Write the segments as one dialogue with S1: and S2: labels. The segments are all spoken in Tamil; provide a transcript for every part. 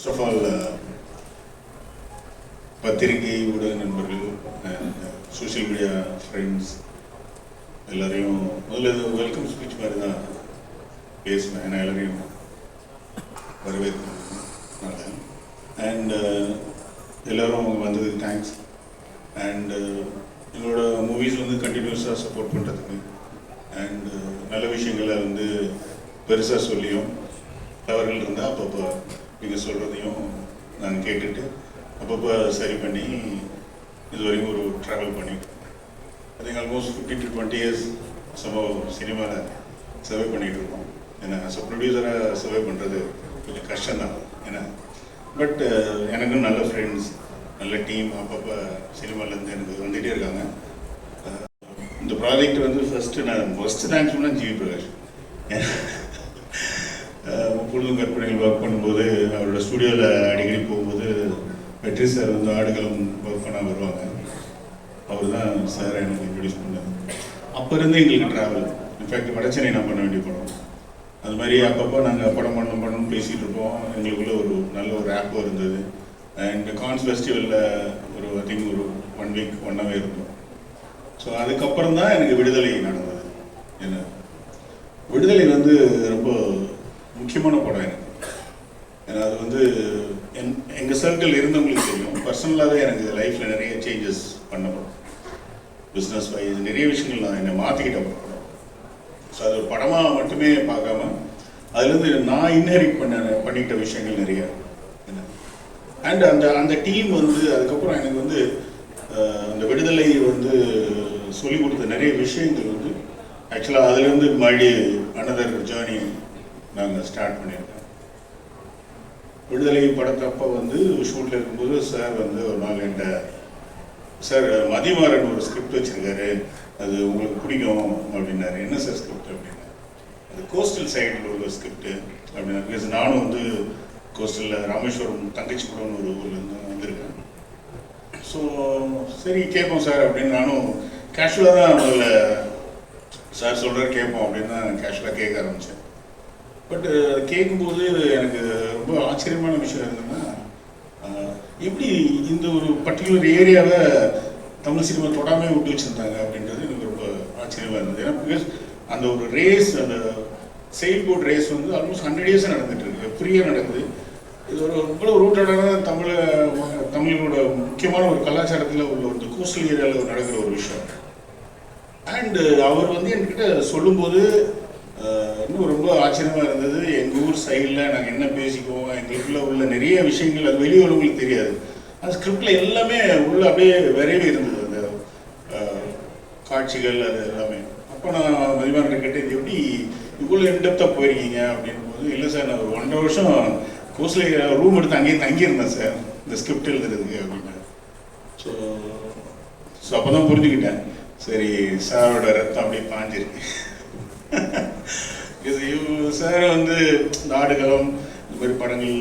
S1: First of all, பத்திரிகை ஊடக நண்பர்கள் அண்ட் சோஷியல் மீடியா ஃப்ரெண்ட்ஸ் எல்லாரையும் முதல்ல வெல்கம் ஸ்பீச் மாதிரி தான் பேசுவேன். ஏன்னா எல்லாரையும் வரவேற்கிறதுனால அண்ட் எல்லோரும் அவங்க வந்ததுக்கு தேங்க்ஸ். அண்ட் எங்களோட மூவிஸ் வந்து கண்டினியூஸாக சப்போர்ட் பண்ணுறதுக்கு அண்ட் நல்ல விஷயங்களை வந்து பெருசாக சொல்லியும் தவறுகள் இருந்தால் அப்பப்போ நீங்கள் சொல்கிறதையும் நான் கேட்டுட்டு அப்பப்போ சரி பண்ணி இது வரைக்கும் ஒரு ட்ராவல் பண்ணிட்டேன். I think almost 15 to 20 years சினிமாவில் சர்வே பண்ணிகிட்டு இருக்கோம். ஏன்னா ஸோ ப்ரொடியூசராக சர்வே பண்ணுறது கொஞ்சம் கஷ்டம்தான். ஏன்னா பட் எனக்கும் நல்ல ஃப்ரெண்ட்ஸ் நல்ல டீம் அப்பப்போ சினிமாவிலேருந்து எனக்கு வந்துகிட்டே இருக்காங்க. இந்த ப்ராஜெக்ட் வந்து ஃபஸ்ட்டு தேங்க்ஸ் பண்ணால் ஜிவி பிரகாஷ். முப்பொழுதும் கற்பனைகள் ஒர்க் பண்ணும்போது அவரோட ஸ்டுடியோவில் அடிக்கடி போகும்போது வெற்றி சார் வந்து ஆடுகளம் ஒர்க் பண்ண வருவாங்க. அவர் தான் சார் எனக்கு இன்ட்ரடியூஸ் பண்ணார். அப்போ இருந்து எங்களுக்கு ட்ராவல். இன்ஃபேக்ட் வடச்சென்னை நான் பண்ண வேண்டிய படம். அது மாதிரி அப்பப்போ நாங்கள் படம் பண்ணணும்னு பேசிகிட்டு இருப்போம். எங்களுக்குள்ள ஒரு நல்ல ஒரு ஆப்பும் இருந்தது. அண்ட் கான்ஸ் ஃபெஸ்டிவலில் ஒரு ஐ திங்க் ஒரு 1 week 1 hour இருந்தோம். ஸோ அதுக்கப்புறம் தான் எனக்கு விடுதலை நடந்தது. ஏன்னா விடுதலை வந்து ரொம்ப முக்கியமான படம் எனக்கு. ஏன்னா அது வந்து எங்கள் சர்க்கிள் இருந்தவங்களுக்கு தெரியும். பர்சனலாகவே எனக்கு லைஃப்பில் நிறைய சேஞ்சஸ் பண்ண படம். பிஸ்னஸ் வைஸ் நிறைய விஷயங்கள் நான் என்னை மாற்றிக்கிட்ட படம். ஸோ அது ஒரு படமாக மட்டுமே பார்க்காம அதுலேருந்து நான் இன்ஹெரிட் பண்ணிக்கிட்ட விஷயங்கள் நிறைய. அண்ட் அந்த டீம் வந்து அதுக்கப்புறம் எனக்கு வந்து அந்த விடுதலை வந்து சொல்லிக் கொடுத்த நிறைய விஷயங்கள் வந்து ஆக்சுவலாக அதுலேருந்து மறுபடி அனதர் ஜேர்னி நாங்கள் ஸ்டார்ட் பண்ணியிருக்கோம். விடுதலை படத்தப்போ வந்து ஷூட்டில் இருக்கும்போது சார் வந்து ஒரு நாள் என்கிட்ட சார் மதிமாறன் ஒரு ஸ்கிரிப்ட் வச்சுருக்காரு, அது உங்களுக்கு பிடிக்கும் அப்படின்னாரு. என்ன சார் ஸ்கிரிப்ட் அப்படின்னா, அது கோஸ்டல் சைடில் உள்ள ஸ்கிரிப்டு அப்படின்னா. பிகாஸ் நானும் வந்து கோஸ்டலில் ராமேஸ்வரம் தங்கச்சி கூடன்னு ஒரு ஊர்லேருந்து வந்திருக்கேன். ஸோ சரி கேட்போம் சார் அப்படின்னு நானும் கேஷுவலாக தான் முதல்ல சார் சொல்கிறார் கேட்போம் அப்படின்னு தான் கேஷுவலாக கேட்க ஆரம்பித்தேன். பட் கேட்கும்போது எனக்கு ரொம்ப ஆச்சரியமான விஷயம் இருந்ததுன்னா, எப்படி இந்த ஒரு பர்டிகுலர் ஏரியாவை தமிழ் சினிமா தொடாமல் விட்டு வச்சுருந்தாங்க அப்படின்றது எனக்கு ரொம்ப ஆச்சரியமாக இருந்தது. ஏன்னா பிகாஸ் அந்த ஒரு ரேஸ், அந்த செயில் போட் ரேஸ் வந்து ஆல்மோஸ்ட் 100 years நடந்துகிட்ருக்கு, ஃப்ரீயாக நடக்குது. இது ஒரு ரொம்ப ரூட்டடான தமிழோட முக்கியமான ஒரு கலாச்சாரத்தில் உள்ள ஒரு கோஸ்டல் ஏரியாவில் நடக்கிற ஒரு விஷயம். அண்டு அவர் வந்து என்கிட்ட சொல்லும்போது இன்னும் ரொம்ப ஆச்சரியமாக இருந்தது. எங்கள் ஊர் சைடில் நாங்கள் என்ன பேசிக்குவோம், எங்களுக்குள்ள உள்ள நிறைய விஷயங்கள் அது வெளியே உள்ளவங்களுக்கு தெரியாது. அந்த ஸ்கிரிப்டில் எல்லாமே உள்ள அப்படியே விரைவே இருந்தது அந்த காட்சிகள் அது எல்லாமே. அப்போ நான் மதிமாறன் கேட்டு இது எப்படி இவ்வளோ இன்டெப்த்தாக போயிருக்கீங்க அப்படின்போது, இல்லை சார் நான் ஒரு 1.5 வருஷம் கோஸ்டில் ரூம் எடுத்து அங்கேயே தங்கியிருந்தேன் சார் இந்த ஸ்கிரிப்ட் எழுதுறதுக்கு அப்படின்னு. ஸோ அப்போ தான் புரிஞ்சுக்கிட்டேன், சரி சாரோட ரத்தம் அப்படியே பாஞ்சிருக்கு. சார் வந்து இந்த ஆடுகளம் இந்த மாதிரி படங்கள்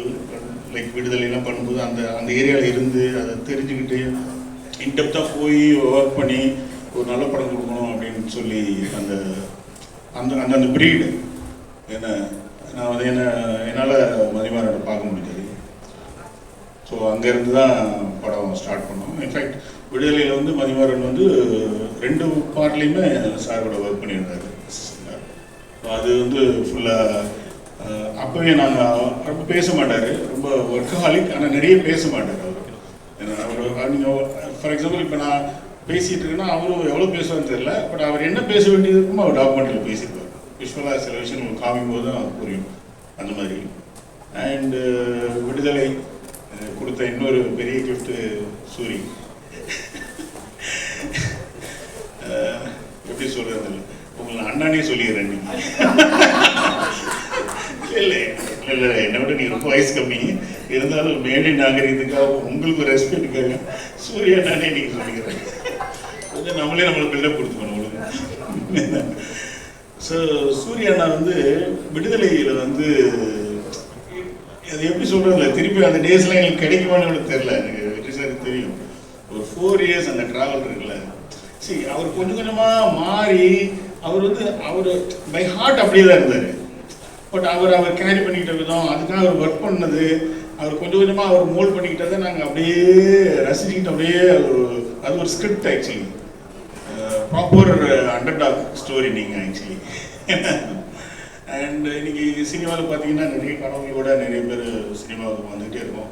S1: லைக் விடுதலைலாம் பண்ணும்போது அந்த ஏரியாவில் இருந்து அதை தெரிஞ்சுக்கிட்டு இன்டெப்த்தாக போய் ஒர்க் பண்ணி ஒரு நல்ல படம் கொடுக்கணும் அப்படின்னு சொல்லி அந்த அந்த அந்த ப்ரீடு ஏன்னா நான் வந்து என்னால் மதிமாறனை பார்க்க முடியாது. ஸோ அங்கேருந்து தான் படம் ஸ்டார்ட் பண்ணோம். இன்ஃபேக்ட் விடுதலையில் வந்து மதிமாறன் வந்து 2 பார்ட்லேயுமே சாரோட ஒர்க் பண்ணியிருந்தார். அது வந்து ஃபுல்லாக அப்போவே நாங்கள் ரொம்ப பேச மாட்டார், ரொம்ப ஒர்க்கஹாலிக். ஆனால் நிறைய பேச மாட்டார் அவர். ஏன்னா அவர் நீங்கள் ஃபார் எக்ஸாம்பிள் இப்போ நான் பேசிகிட்டு இருக்கேன்னா அவரும் எவ்வளோ பேசுவான்னு தெரியல, பட் அவர் என்ன பேச வேண்டியது இருக்குமோ அவர் டாக்குமெண்ட்டில் பேசியிருப்பார். யூஸ்வலாக சில விஷயங்கள் காமிக்கும் போது தான் புரியும் அந்த மாதிரி. அண்டு விடுதலை கொடுத்த இன்னொரு பெரிய கிஃப்ட்டு சூரி. எப்படி சொல்கிறது இல்லை, உங்களை அண்ணானே சொல்லிடுறேன். நீங்கள் இல்லை இல்லை என்னை விட நீங்கள் ரொம்ப வயசு கம்மி இருந்தாலும் மேடை நாகரிகத்துக்காக உங்களுக்கு ரெஸ்பெக்டுக்காக சூரிய அண்ணானே நீங்கள் சொல்லிக்கிறேன். கொஞ்சம் நம்மளே நம்மளுக்கு பில்டப் கொடுத்துக்கணும் உங்களுக்கு. ஸோ சூரிய அண்ணா வந்து விடுதலையில் வந்து அது எப்படி சொல்கிறதில்ல, திருப்பி அந்த டேஸ்லாம் எங்களுக்கு கிடைக்குமான்னு எனக்கு தெரில. எனக்கு வெற்றி சார் தெரியும், ஒரு 4 years அந்த ட்ராவல் இருக்குல்ல. சரி அவர் கொஞ்சம் கொஞ்சமாக மாறி அவர் வந்து அவர் பை ஹார்ட் அப்படியே தான் இருந்தார். பட் அவர் கேரி பண்ணிக்கிட்ட விதம், அதுக்காக அவர் ஒர்க் பண்ணது, அவர் கொஞ்சம் கொஞ்சமாக அவர் மோல்ட் பண்ணிக்கிட்டதை நாங்கள் அப்படியே ரசிச்சுக்கிட்டு அப்படியே அது ஒரு script actually, proper underdog story நீங்கள் ஆக்சுவலி. அண்ட் இன்னைக்கு சினிமாவில் பார்த்தீங்கன்னா நிறைய கனவுகளோட நிறைய பேர் சினிமாவுக்கு வந்துகிட்டே இருக்கும்.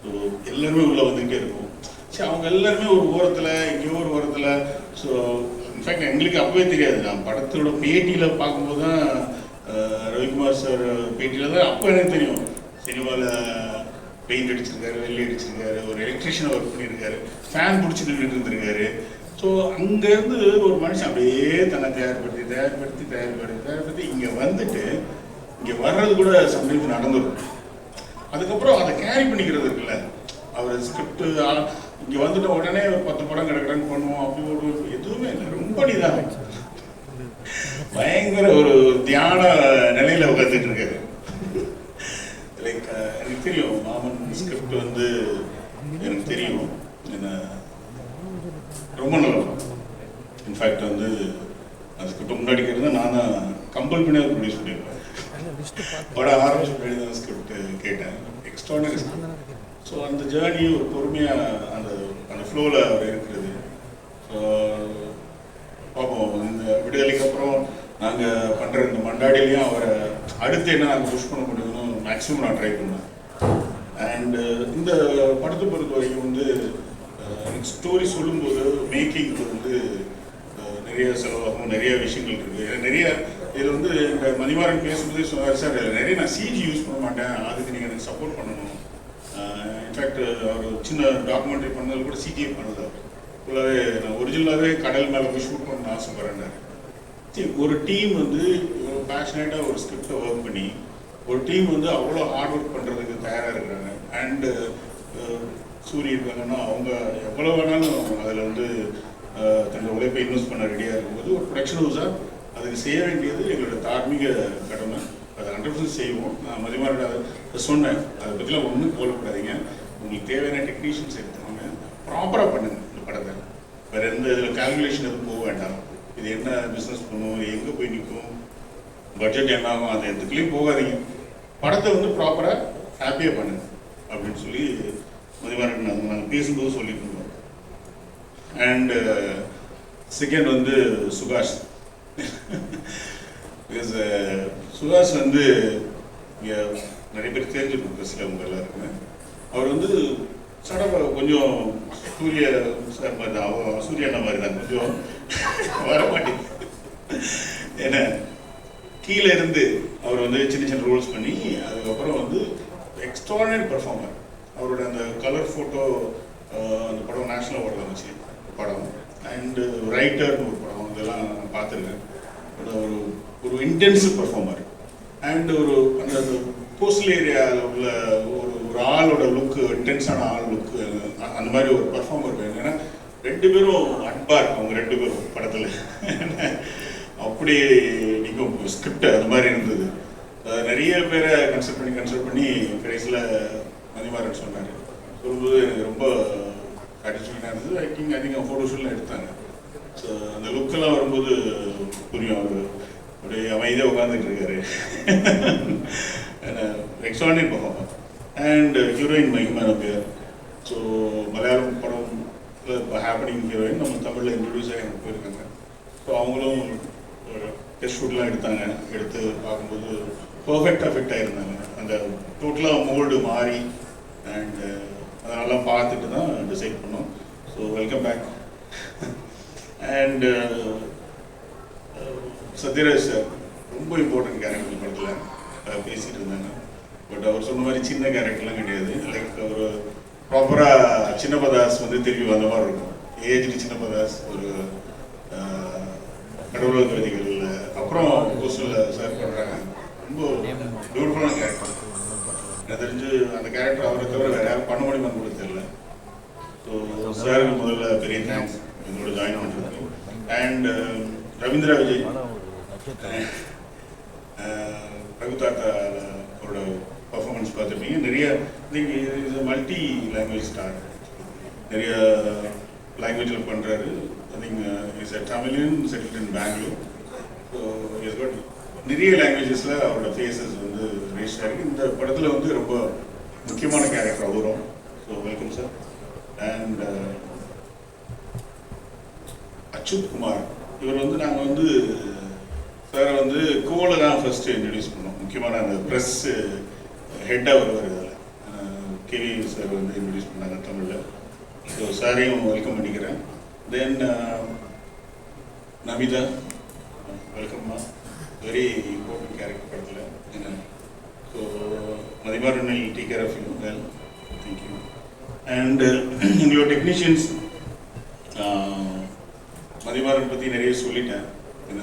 S1: ஸோ எல்லாருமே உள்ளே வந்துகிட்டே இருக்கும். சரி, அவங்க எல்லாருமே ஒரு ஓரத்தில் எங்கேயோ ஒரு ஓரத்தில். ஸோ இன்ஃபேக்ட் எங்களுக்கு அப்பவே தெரியாது. நான் படத்தோட பேட்டியில் பார்க்கும்போது தான், ரவிக்குமார் சார் பேட்டியில் தான் அப்போ எனக்கு தெரியும் சினிமாவில் பெயிண்ட் அடிச்சிருக்காரு, வெள்ளி அடிச்சிருக்காரு, ஒரு எலக்ட்ரிஷியனை ஒர்க் பண்ணியிருக்காரு, ஃபேன் பிடிச்சி நின்றுட்டு இருந்திருக்காரு. ஸோ அங்கேருந்து ஒரு மனுஷன் அப்படியே தன்னை தயார்படுத்தி இங்கே வந்துட்டு இங்கே வர்றது கூட சம்டைம்ஸ் நடந்துடும். அதுக்கப்புறம் அதை கேரி பண்ணிக்கிறது இருக்குல்ல, அவர் ஸ்கிரிப்டு இங்கே வந்துட்ட உடனே ஒரு 10 படம் கிடக்கிறேன்னு பண்ணுவோம், அப்படி ஒரு எதுவுமே இல்லை. ரொம்ப நீதான் பயங்கர ஒரு தியான நிலையில் உட்காந்துட்டு இருக்காரு. லைக் எனக்கு தெரியும் மாமன் ஸ்கிரிப்ட் வந்து எனக்கு தெரியும், என்ன ரொம்ப நல்லா. இன்ஃபேக்ட் வந்து அந்த ஸ்கிரிப்ட் முன்னாடி இருந்தால் நான் தான் கம்பல் பண்ணி அதை ப்ரொடியூஸ் பண்ணியிருப்பேன். படம் ஆரம்பிச்சு முன்னாடி தான் ஸ்கிரிப்ட் கேட்டேன். Extraordinary script. ஸோ அந்த ஜேர்னி ஒரு பொறுமையாக அந்த அந்த ஃப்ளோவில் அவர் இருக்கிறது. ஸோ பார்ப்போம், இந்த விடுதலைக்கு அப்புறம் நாங்கள் பண்ணுற இந்த மண்டாடிலையும் அவரை அடுத்து என்ன நாங்கள் புஷ் பண்ண முடியும்னு மேக்ஸிமம் நான் ட்ரை பண்ணேன். அண்டு இந்த படத்தை பொறுத்த வரைக்கும் வந்து எனக்கு ஸ்டோரி சொல்லும்போது மேக்கிங்க்கு வந்து நிறைய செலவாகும், நிறைய விஷயங்கள் இருக்குது. நிறைய இதில் வந்து இந்த மணிமாறன் பேசும்போதே சொன்னார், சார் நிறைய நான் சிஜி யூஸ் பண்ண மாட்டேன், அதுக்கு நீங்கள் எனக்கு சப்போர்ட் பண்ணணும். இன்ஃபேக்ட் அவர் சின்ன டாக்குமெண்ட்ரி பண்ணது கூட சிஜியை பண்ணது. அவர் ஃபுல்லாகவே நான் ஒரிஜினலாகவே கடல் மேலே போய் ஷூட் பண்ணணும்னு ஆசைப்படுறேன். சரி, ஒரு டீம் வந்து இவ்வளோ பேஷனேட்டாக ஒரு ஸ்கிரிப்டை ஒர்க் பண்ணி ஒரு டீம் வந்து அவ்வளோ ஹார்ட் ஒர்க் பண்ணுறதுக்கு தயாராக இருக்கிறாங்க. அண்டு சூரிய இருக்காங்கன்னா அவங்க எவ்வளோ வேணாலும் அதில் வந்து தன்னோட உழைப்பை இன்வெஸ்ட் பண்ண ரெடியாக இருக்கும்போது ஒரு ப்ரொடக்ஷன் ஹவுஸாக அதுக்கு செய்ய வேண்டியது எங்களோட தார்மீக கடமை. அதை 100% செய்வோம். நான் மதிமாரோட அதை சொன்னேன், அதை பற்றிலாம் ஒன்றும் கவலைப்படாதீங்க, உங்களுக்கு தேவையான டெக்னீஷியன்ஸ் எடுத்துக்கோங்க, ப்ராப்பராக பண்ணுங்க இந்த படத்தை. வேறு எந்த இதில் கால்குலேஷன் எதுவும் போக வேண்டாம். இது என்ன பிஸ்னஸ் பண்ணுவோம், எங்கே போய் நிற்கும், பட்ஜெட் என்ன ஆகும், அது எதுக்குள்ளேயும் போகாதீங்க, படத்தை வந்து ப்ராப்பராக ஹாப்பியாக பண்ணுங்க அப்படின்னு சொல்லி மதிமாரன் நாங்கள் பேசும்போது சொல்லிட்டு இருந்தோம். அண்ட் செகண்ட் வந்து சுகாஷ். பிகாஸ் சுகாஷ் வந்து இங்கே நிறைய பேர் தெரிஞ்சுக்கணும் ப்ரெஸ்ஸில் உங்கள் எல்லாருக்குமே. அவர் வந்து சடப்பாக கொஞ்சம் சூரிய சார் மாதிரி தான், சூரிய அண்ணா மாதிரி தான், கொஞ்சம் வரமாட்டேன். ஏன்னா கீழே இருந்து அவர் வந்து சின்ன சின்ன ரோல்ஸ் பண்ணி அதுக்கப்புறம் வந்து எக்ஸ்ட்ரானரி பர்ஃபார்மர். அவரோட அந்த கலர் ஃபோட்டோ அந்த படம் நேஷ்னல் அவார்டில் வந்துச்சு படம். அண்டு ரைட்டர்னு ஒரு படம், இதெல்லாம் நான் பார்த்துருக்கேன். ஒரு ஒரு இன்டென்சிவ் பர்ஃபார்மர். அண்ட் ஒரு அந்த கோஸ்டல் ஏரியாவில் உள்ள ஒரு ஆளோட லுக்கு, இன்டென்ஸான ஆள் லுக்கு, அந்த மாதிரி ஒரு பர்ஃபார்மர் வேணும். ஏன்னா 2 பேரும் அன்பார், அவங்க 2 பேரும் படத்தில் அப்படி நிற்கும் ஸ்கிரிப்ட் அது மாதிரி இருந்தது. நிறைய பேரை கன்சல்ட் பண்ணி கடைசியில் மதிமாறன் சொன்னார். சொல்லும்போது எனக்கு ரொம்ப சாட்டிஸ்ஃபேக்டாக இருந்தது. ஐ திங்க் ஃபோட்டோஷூட்லாம் எடுத்தாங்க. ஸோ அந்த லுக்கெல்லாம் வரும்போது புரியும், அவர் அப்படியே அமைதியாக உட்காந்துட்டு இருக்காரு. Extraordinary performer. அண்ட் ஹீரோயின் மகிமா பேர். ஸோ மலையாளம் படம் இப்போ ஹேப்பனிங் ஹீரோயின் நம்ம தமிழில் இன்ட்ரடியூஸ் ஆகி எனக்கு போயிருக்காங்க. ஸோ அவங்களும் டெஸ்ட் ஷூட்லாம் எடுத்தாங்க. எடுத்து பார்க்கும்போது பர்ஃபெக்டாக ஃபிட் ஆகிருந்தாங்க. அந்த டோட்டலாக மோல்டு மாறி அண்ட் அதெல்லாம் பார்த்துட்டு தான் டிசைட் பண்ணோம். So welcome back. And Sathyaraj sir ரொம்ப இம்பார்ட்டன்ட் கேரக்டர் படத்தில் பேசிகிட்டு இருந்தாங்க. பட் அவர் சொன்ன மாதிரி சின்ன கேரக்டர்லாம் கிடையாது. லைக் ஒரு ப்ராப்பராக சின்னப்பதாஸ் வந்து திருப்பி வந்த மாதிரி இருக்கும். ஏஜ்டு சின்னப்பதாஸ் ஒரு கடவுள் கவிதைகள் அப்புறம் கோஸ்டலில் சார் பண்ணுறாங்க. ரொம்ப பியூட்டிஃபுல்லான கேரக்டர். எனக்கு தெரிஞ்சு அந்த கேரக்டர் அவரை தவிர வேறு யாரும் பண்ண முடியுமான்னு கூட தெரியல. ஸோ சாருக்கு முதல்ல பெரிய தேங்க்ஸ் எங்களோட ஜாயின் பண்ணுறது. அண்ட் ரவீந்திரா விஜய், ரகுதாத்தா அவரோட பர்ஃபார்மன்ஸ் பார்த்துருப்பீங்க. நிறைய இது மல்டி லாங்குவேஜ் ஸ்டார், நிறைய லாங்குவேஜில் பண்ணுறாரு. I think is a Tamilian settled in Bangalore. So is got நிறைய லாங்குவேஜஸில் அவரோட ஃபேஸஸ் வந்து ரீச் ஆகிருக்கு. இந்த படத்தில் வந்து ரொம்ப முக்கியமான கேரக்டர் அவரும். So welcome sir. And Achuth Kumar, இவர் வந்து நாங்கள் வந்து சாரை வந்து கோவில் தான் ஃபர்ஸ்ட் இன்ட்ரடியூஸ் பண்ணோம். முக்கியமான அந்த ப்ரெஸ் ஹெட்டாக வருவார். இதில் கேவி சார் வந்து இன்ட்ரடியூஸ் பண்ணாங்க தமிழில். ஸோ சாரையும் வெல்கம் பண்ணிக்கிறேன். தென் நமிதா, வெல்கம்மா. வெரி இம்பார்ட்டன்ட் கேரக்டர் படத்தில் என்ன. So Mathimaran will take care of you well. Thank you. And எங்களோட டெக்னீஷியன்ஸ், மதிமாறன் பற்றி நிறைய சொல்லிட்டேன். என்ன,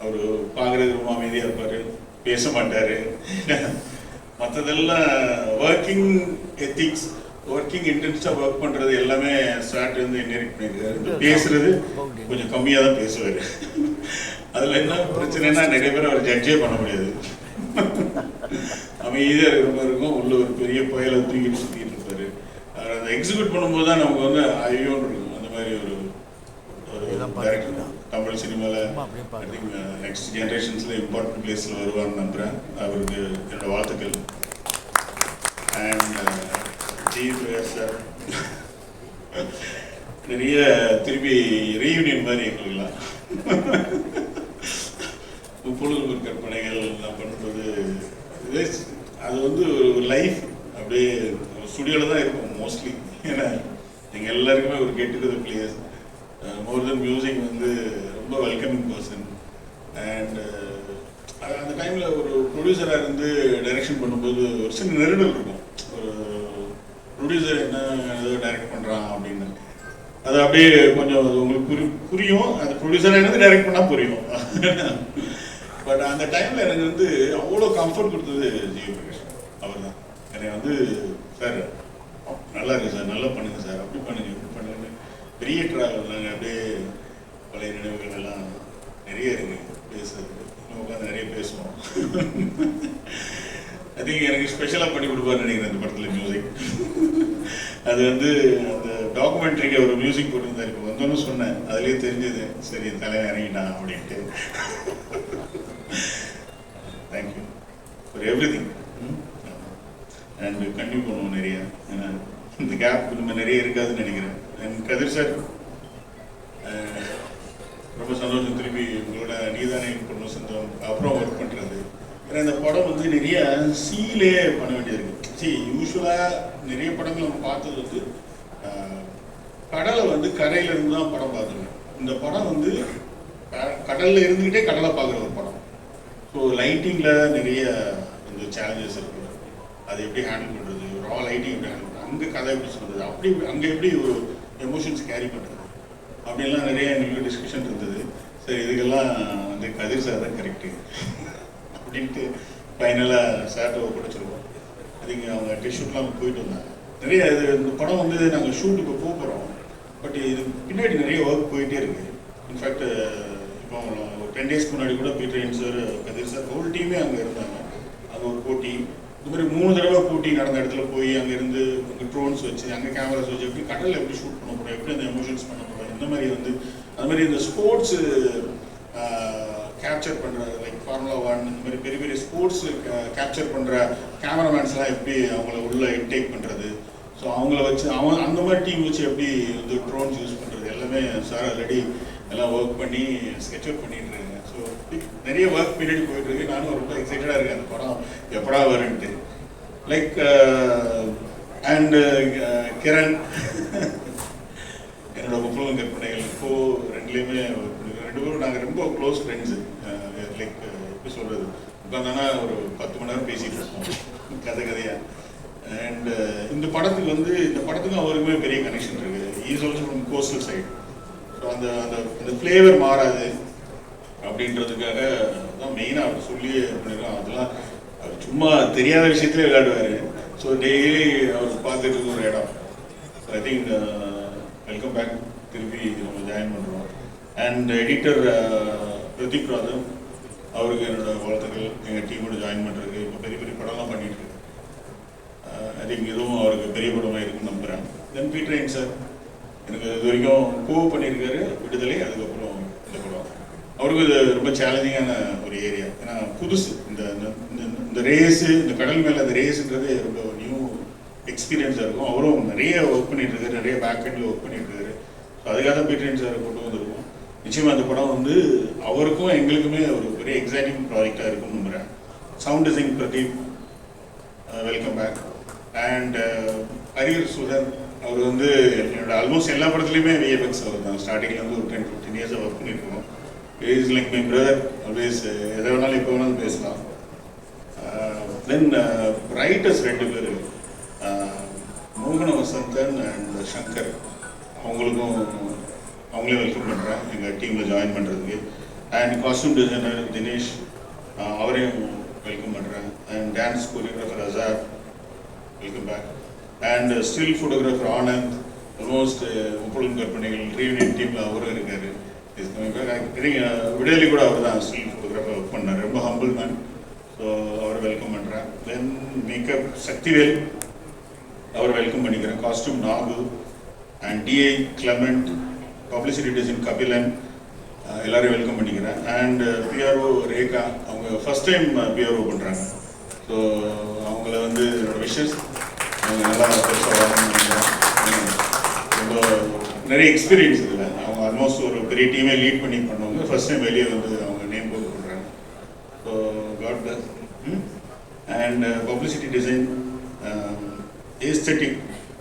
S1: அவர் பார்க்குறது ரொம்ப அமைதியாக இருப்பார், பேச மாட்டார். மற்றதெல்லாம் ஒர்க்கிங் எத்திக்ஸ், ஒர்க்கிங் இன்டென்ஸாக ஒர்க் பண்ணுறது எல்லாமே ஸ்டார்ட் வந்து இன்ஹெரிட் பண்ணியிருக்காரு. பேசுறது கொஞ்சம் கம்மியாக தான் பேசுவார். அதில் என்ன பிரச்சனைனா நிறைய பேர் அவர் ஜட்ஜே பண்ண முடியாது. அமைதியாக இருக்கிற மாதிரி இருக்கும், உள்ள ஒரு பெரிய புயலை தூக்கிட்டு சுற்றிட்டு இருப்பார். அவர் அதை எக்ஸிக்யூட் பண்ணும்போது தான் நமக்கு வந்து ஐயோன்னு இருக்கும். அந்த மாதிரி ஒரு டேரக்டர் தமிழ் சினிமாவில் ஐ திங்க் நெக்ஸ்ட் ஜென்ரேஷன்ஸில் இம்பார்ட்டன்ட் பிளேஸில் வருவார்னு நம்புகிறேன். அவருக்கு என்னோட வாழ்த்துக்கள். அண்ட் சார் நிறைய திருப்பி ரீயூனியன் மாதிரி எங்களுக்குலாம் பொழுது கற்பனைகள் எல்லாம் பண்ணுறது, அது வந்து ஒரு லைஃப் அப்படியே ஸ்டுடியோவில் தான் இருக்கும் மோஸ்ட்லி. ஏன்னா எங்கள் எல்லாருக்குமே ஒரு கெட் டுகெதர் பிளேஸ். மோர் தென் மியூசிக் வந்து ரொம்ப வெல்கமிங் பர்சன். அண்ட் அந்த டைமில் ஒரு ப்ரொடியூசராக இருந்து டைரக்ஷன் பண்ணும்போது ஒரு சின்ன நெருடல் இருக்கும். ஒரு ப்ரொடியூசர் என்ன ஏதோ டைரக்ட் பண்ணுறான் அப்படின்னு, அது அப்படியே கொஞ்சம் உங்களுக்கு புரியும். அந்த ப்ரொடியூசராக இருந்து டைரக்ட் பண்ணால் புரியும். பட் அந்த டைமில் எனக்கு வந்து அவ்வளோ கம்ஃபர்ட் கொடுத்தது ஜெயபிரகாஷ் அவர் தான். என்னை வந்து சார் நல்லா இருக்கு சார், நல்லா பண்ணுங்க சார், அப்படி பண்ணுங்க இப்படி பண்ணுங்க. பெரிய ட்ராவல் நாங்கள் அப்படியே பழைய நினைவுகள் எல்லாம் நிறைய இருக்கு பேசுறது. இன்னும் உட்காந்து நிறைய பேசுவோம். ஐ திங்க் எனக்கு ஸ்பெஷலாக பண்ணி கொடுப்பாருன்னு நினைக்கிறேன் அந்த படத்தில் மியூசிக். அது வந்து அந்த டாக்குமெண்ட்ரிக்கு ஒரு மியூசிக் போட்டிருந்தாரு. இப்போ வந்தோன்னு சொன்னேன், அதுலேயே தெரிஞ்சது சரி தலைவன் இறங்கிட்டான் அப்படின்ட்டு. Thank you for every thing. And continue பண்ணுவோம் நிறைய. ஏன்னா இந்த கேப் நம்ம நிறைய இருக்காதுன்னு நினைக்கிறேன். அண்ட் கதிர் சார் ரொம்ப சந்தோஷம் திருப்பி உங்களோட நீதானே பொண்ணு சொந்தம் அப்புறம் ஒர்க் பண்ணுறது. ஏன்னா இந்த படம் வந்து நிறைய சீலே பண்ண வேண்டியது இருக்குது. யூஸ்வலாக நிறைய படங்கள் நம்ம பார்த்தது வந்து கடலை வந்து கரையில இருந்து தான் படம் பார்த்துருக்கோம். இந்த படம் வந்து கடலில் இருந்துக்கிட்டே கடலை பார்க்குற ஒரு படம். ஸோ லைட்டிங்கில் நிறைய இந்த சேலஞ்சஸ் இருக்குது. அதை எப்படி ஹேண்டில் பண்ணுறது, ரா லைட்டிங் எப்படி ஹேண்டில் பண்ணுறது, அங்கே கதை எப்படி சொல்கிறது, அப்படி அங்கே எப்படி ஒரு எமோஷன்ஸ் கேரி பண்ணுறது, அப்படின்லாம் நிறைய எங்களுக்கு டிஸ்கஷன் இருந்தது. சரி இதுக்கெல்லாம் வந்து கதிர் சார் தான் கரெக்டு அப்படின்ட்டு ஃபைனலாக சார்ட்டை ஒப்படைச்சிருக்கோம். அதுங்க அவங்க டெஸ்ட் ஷூட்லாம் போயிட்டு வந்தாங்க. நிறைய இது இந்த படம் வந்து நாங்கள் ஷூட் இப்போ போகிறோம். பட் இது பின்னாடி நிறைய ஒர்க் போயிட்டே இருக்குது. இன்ஃபேக்ட் இப்போ ஒரு 10 days முன்னாடி கூட பீட்டர் சார், கதிர் சார், ஹோல் டீமே அங்கே இருந்தாங்க. அங்கே ஒரு போட்டி, இந்த மாதிரி 3 தடவை போட்டி நடந்த இடத்துல போய் அங்கேருந்து அங்கே ட்ரோன்ஸ் வச்சு அங்கே கேமராஸ் வச்சு எப்படி கடலில் எப்படி ஷூட் பண்ண போகிறோம், எப்படி அந்த எமோஷன்ஸ் பண்ண போகிறோம், இந்த மாதிரி வந்து அது மாதிரி இந்த ஸ்போர்ட்ஸு கேப்சர் பண்ணுற லைக் ஃபார்முலா 1 இந்த மாதிரி பெரிய பெரிய ஸ்போர்ட்ஸ் கேப்சர் பண்ணுற கேமராமேன்ஸ்லாம் எப்படி அவங்கள உள்ள இன்டேக் பண்ணுறது, ஸோ அவங்கள வச்சு அந்த மாதிரி டீம் வச்சு எப்படி வந்து ட்ரோன்ஸ் யூஸ் பண்ணுறது எல்லாமே சார் ஆல்ரெடி எல்லாம் ஒர்க் பண்ணி ஸ்கெட்ச் அவுட் பண்ணிட்டு இருக்காங்க. ஸோ நிறைய ஒர்க் பீரியட் போயிட்டு இருக்கு. நானும் ரொம்ப எக்ஸைட்டடாக இருக்கேன் அந்த படம் எப்படா வருன்ட்டு. லைக் அண்ட் கிரண் என்னோட முப்பது கற்பனைகள் இப்போ ரெண்டுலேயுமே ரெண்டு பேரும் நாங்கள் ரொம்ப க்ளோஸ் ஃப்ரெண்ட்ஸு. லைக் எப்படி சொல்கிறது, உட்காந்தானா ஒரு 10 மணி நேரம் பேசிகிட்டு இருக்கோம் கதையாக. அண்ட் இந்த படத்துக்கு வந்து இந்த படத்துக்கும் அவருக்குமே பெரிய கனெக்ஷன் இருக்குது. Is also from coastal side. So அந்த அந்த அந்த ஃப்ளேவர் மாறாது அப்படின்றதுக்காக தான் மெயினாக அவர் சொல்லி பண்ணிடுறோம். அதெல்லாம் அவர் சும்மா தெரியாத விஷயத்துலேயே விளையாடுவார். ஸோ டெய்லி அவர் பார்த்துட்டு இருக்க ஒரு இடம். ஐ திங்க் வெல்கம் பேக், திருப்பி நம்ம ஜாயின் பண்ணுறோம். அண்ட் எடிட்டர் பிரதீப் ராதன், அவருக்கு என்னோட வாழ்த்துக்கள். எங்கள் டீமோட ஜாயின் பண்ணுறதுக்கு இப்போ பெரிய பெரிய படம்லாம் பண்ணிட்டு இருக்கு. ஐ திங்க் இதுவும் அவருக்கு பெரிய படமாக இருக்குன்னு நம்புகிறேன். தென் பீட்டர் சார் எனக்கு இது வரைக்கும் பண்ணியிருக்காரு, விடுதலை, அதுக்கப்புறம் இந்த படம். அவருக்கு இது ரொம்ப சேலஞ்சிங்கான ஒரு ஏரியா. ஏன்னா புதுசு இந்த ரேஸு, இந்த கடல் மேலே அந்த ரேஸுன்றது ரொம்ப நியூ எக்ஸ்பீரியன்ஸாக இருக்கும். அவரும் நிறைய ஒர்க் பண்ணிட்டு இருக்காரு, நிறைய பேக் எண்டில் ஒர்க் பண்ணிட்டு இருக்காரு. ஸோ அதுக்காக தான் பீட்டர் சாரை கொண்டு வந்திருக்கோம். நிச்சயமாக அந்த படம் வந்து அவருக்கும் எங்களுக்குமே ஒரு பெரிய எக்ஸைட்டிங் ப்ராஜெக்டாக இருக்கும்னு நம்புகிறேன். Sound design Pradeep, welcome back. And Hariyar Sudhan, அவர் வந்து என்னோட ஆல்மோஸ்ட் எல்லா படத்துலையுமே விஎஃப்எக்ஸ் அவர் தான். ஸ்டார்டிங்கில் வந்து ஒரு 10-15 இயர்ஸாக ஒர்க் பண்ணியிருக்கோம். Is like my brother, always எதை வேணாலும் எப்போ வேணாலும் பேசலாம். தென் ரைட்டர்ஸ் 2 பேர், மோகன வசந்தன் அண்ட் சங்கர், அவங்களே வெல்கம் பண்ணுறேன் எங்கள் டீமில் ஜாயின் பண்ணுறதுக்கு. அண்ட் காஸ்டியூம் டிசைனர் தினேஷ், அவரையும் வெல்கம் பண்ணுறேன். And dance choreographer Azhar, welcome back. And still photographer Anand, almost Muppozhudhum Karpanaigal reunion டீமில் அவரும் இருக்கார். விடுதலை கூட அவர் தான் ஸ்டில் ஃபோட்டோகிராஃபர் ஒர்க் பண்ணார். ரொம்ப ஹம்பிள் மேன். ஸோ அவரை வெல்கம் பண்ணுறேன். தென் மேக்கப் சக்திவேல், அவர் வெல்கம் பண்ணிக்கிறேன். Costume Nagu and DI Clement, publicity design Kabilan, எல்லாரையும் வெல்கம் பண்ணிக்கிறேன். அண்ட் பிஆர்ஓ ரேகா, அவங்க ஃபஸ்ட் டைம் பிஆர்ஓ பண்ணுறாங்க. ஸோ அவங்கள வந்து விஷஸ், அவங்க நல்லா பெருசாக வரணும்னு ரொம்ப நிறைய எக்ஸ்பீரியன்ஸ் இதில். அவங்க ஆல்மோஸ்ட் ஒரு பெரிய டீமே லீட் பண்ணி பண்ணவங்க. ஃபஸ்ட் டைம் வெளியே வந்து அவங்க நேம் போட்டு பண்ணுறாங்க. So god bless. And publicity design aesthetic,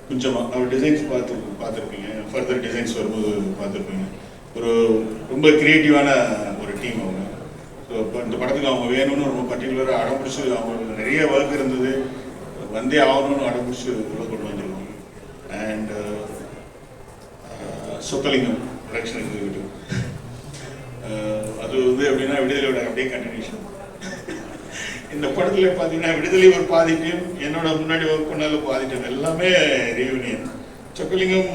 S1: கொஞ்சமாக அவர் டிசைன்ஸ் பார்த்துருப்பீங்க, ஃபர்தர் டிசைன்ஸ் வரும்போது பார்த்துருப்பீங்க. ஒரு ரொம்ப க்ரியேட்டிவான ஒரு டீம் அவங்க. ஸோ இப்போ இந்த படத்துக்கு அவங்க வேணும்னு ரொம்ப பர்டிகுலராக அடம்பிடிச்சு, அவங்களுக்கு நிறைய ஒர்க் இருந்தது, வந்தே ஆகணும்னு அடம்பிடிச்சு உள்ள கொண்டு வந்துருக்கோம். அண்ட் சொக்கலிங்கம் ப்ரொடக்ஷன் எக்ஸிக்யூட்டிவ், அது வந்து எப்படின்னா விடுதலையோட அப்படியே கண்டினியூஷன். இந்த படத்தில் பார்த்தீங்கன்னா விடுதலை ஒரு பாதிட்டையும் என்னோட முன்னாடி ஒர்க் பண்ணாலும் பாதிட்டையும் எல்லாமே ரீயூனியன். சொக்கலிங்கம்